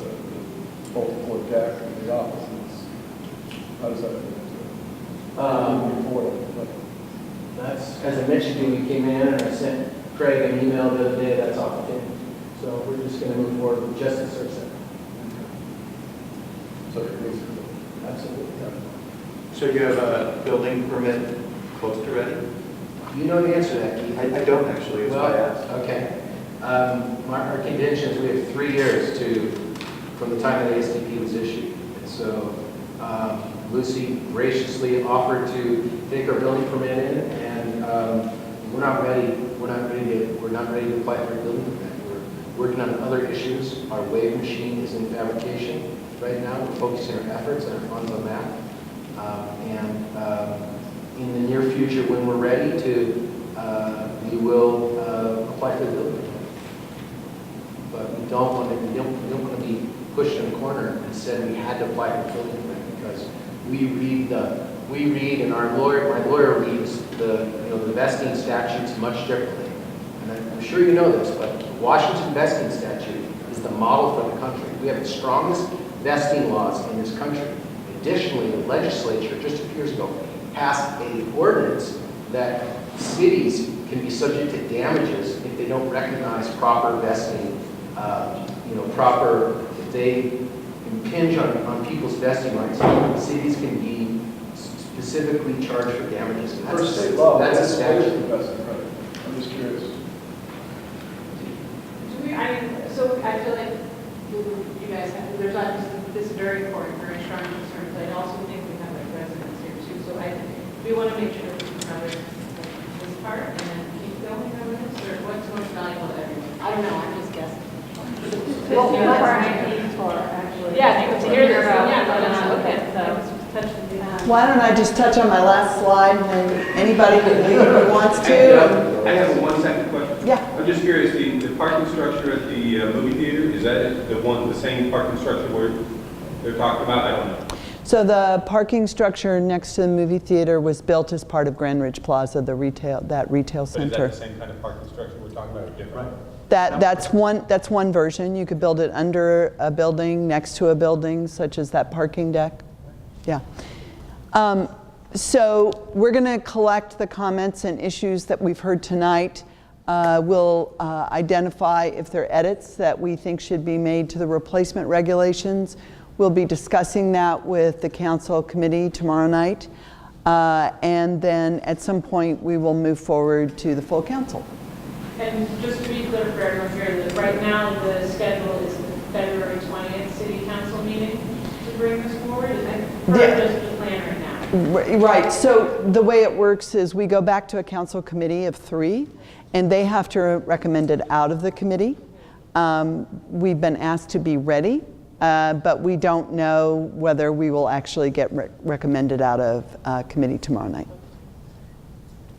multi-floor deck and the offices, how does that fit into it? Moving forward. That's, as I mentioned to you, we came in and I sent Craig an email the other day, that's off the table. So we're just going to move forward with just the search center. So it needs to Absolutely. So you have a building permit close to ready? You know the answer to that, Keith. I don't actually, that's why I asked. Okay. Our condition is we have 3 years from the time that ASDP was issued. And so Lucy graciously offered to take our building permit in, and we're not ready to apply for a building permit. We're working on other issues. Our wave machine is in fabrication right now. We're focusing our efforts and our funds on that. In the near future, when we're ready to, we will apply for the building permit. But we don't want to be pushed in a corner and said we had to apply for the building permit because we read and my lawyer reads the vesting statutes much differently. And I'm sure you know this, but the Washington vesting statute is the model for the country. We have the strongest vesting laws in this country. Additionally, the legislature just a few years ago passed an ordinance that cities can be subject to damages if they don't recognize proper vesting, if they impinge on people's vesting rights. Cities can be specifically charged for damages. And For state law, that's a what is statute. the vesting right? I'm just curious. So I feel like you guys have, there's obviously this very important, very strong concern, but I also think we have like residents here too. So we want to make sure we cover this part and then keep going over this, or what's most valuable to everyone? I don't know, I'm just guessing. Well, that's what I'm paying for, actually. Yeah, because hear this, Yeah, yeah, okay, so. Why don't I just touch on my last slide and then anybody can leave who wants to? I have a 1 second question. Yeah. I'm just curious, the parking structure at the movie theater, is that the same parking structure where they're talking about? I don't know. So the parking structure next to the movie theater was built as part of Grand Ridge Plaza, that retail But center. is that the same kind of parking structure we're talking about, or different? That's one version. You could build it under a building, next to a building, such as that parking deck. Yeah. So we're going to collect the comments and issues that we've heard tonight. We'll identify if there are edits that we think should be made to the replacement regulations. We'll be discussing that with the council committee tomorrow night. And then at some point we will move forward to the full council. And just to be clear for everyone here, that right now the schedule is the February 20th city council meeting to bring this forward. Is that just the plan right now? Right. So the way it works is we go back to a council committee of 3, and they have to recommend it out of the committee. We've been asked to be ready, but we don't know whether we will actually get recommended out of committee tomorrow night.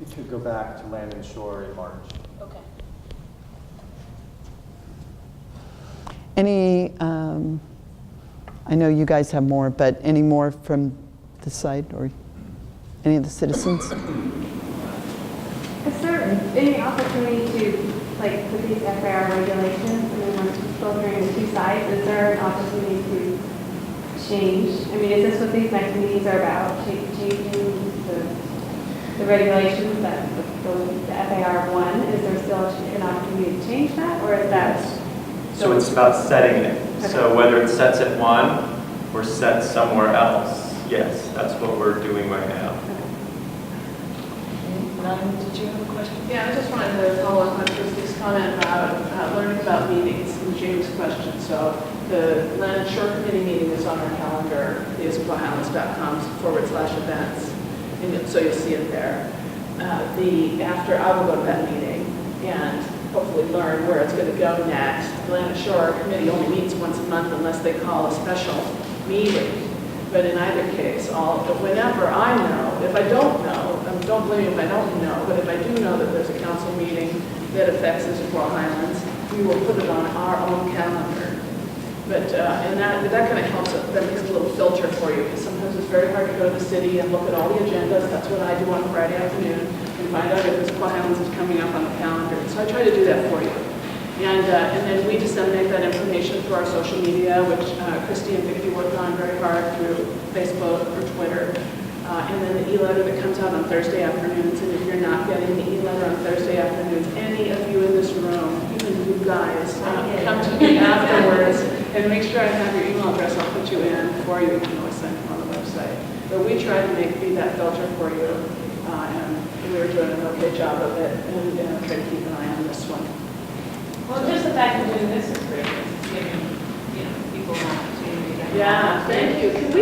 It could go back to Land and Shore in March. Okay. Any, I know you guys have more, but any more from this side or any of the citizens? Is there any opportunity to, like, put these FAR regulations, and then once we're filtering the 2 sides, is there an opportunity to change? I mean, is this what these next meetings are about, changing the regulations, that the FAR 1? Is there still an opportunity to change that, or is that? So it's about setting it. Okay. So whether it sets at 1 or set somewhere else, yes, that's what we're doing right now. Did you have a question? Yeah, I just wanted to follow up on Christie's comment about learning about meetings and James' question. So the Land and Shore Committee meeting is on our calendar, the IsaquahHighlands.com/events, and so you'll see it there. After I will go to that meeting and hopefully learn where it's going to go next. The Land and Shore Committee only meets once a month unless they call a special meeting. But in either case, whenever I know, if I don't know, don't blame me if I don't know, but if I do know that there's a council meeting that affects Issaquah Highlands, we will put it on our own calendar. But and that kind of helps, that makes a little filter for you, because sometimes it's very hard to go to the city and look at all the agendas. That's what I do on Friday afternoon, and find out if Issaquah Highlands is coming up on the calendar. So I try to do that for you. And then we disseminate that information through our social media, which Christy and Vicki work on very hard through Facebook or Twitter. And then the e-letter that comes out on Thursday afternoons. And if you're not getting the e-letter on Thursday afternoons, any of you in this room, even you guys, come to me afterwards and make sure I have your email address. I'll put you in for you. You can always send it on the website. But we try to be that filter for you. And we were doing an okay job of it. And try to keep an eye on this one. Well, just the fact of doing this is great. It's giving, people an opportunity. Yeah, thank you. Can we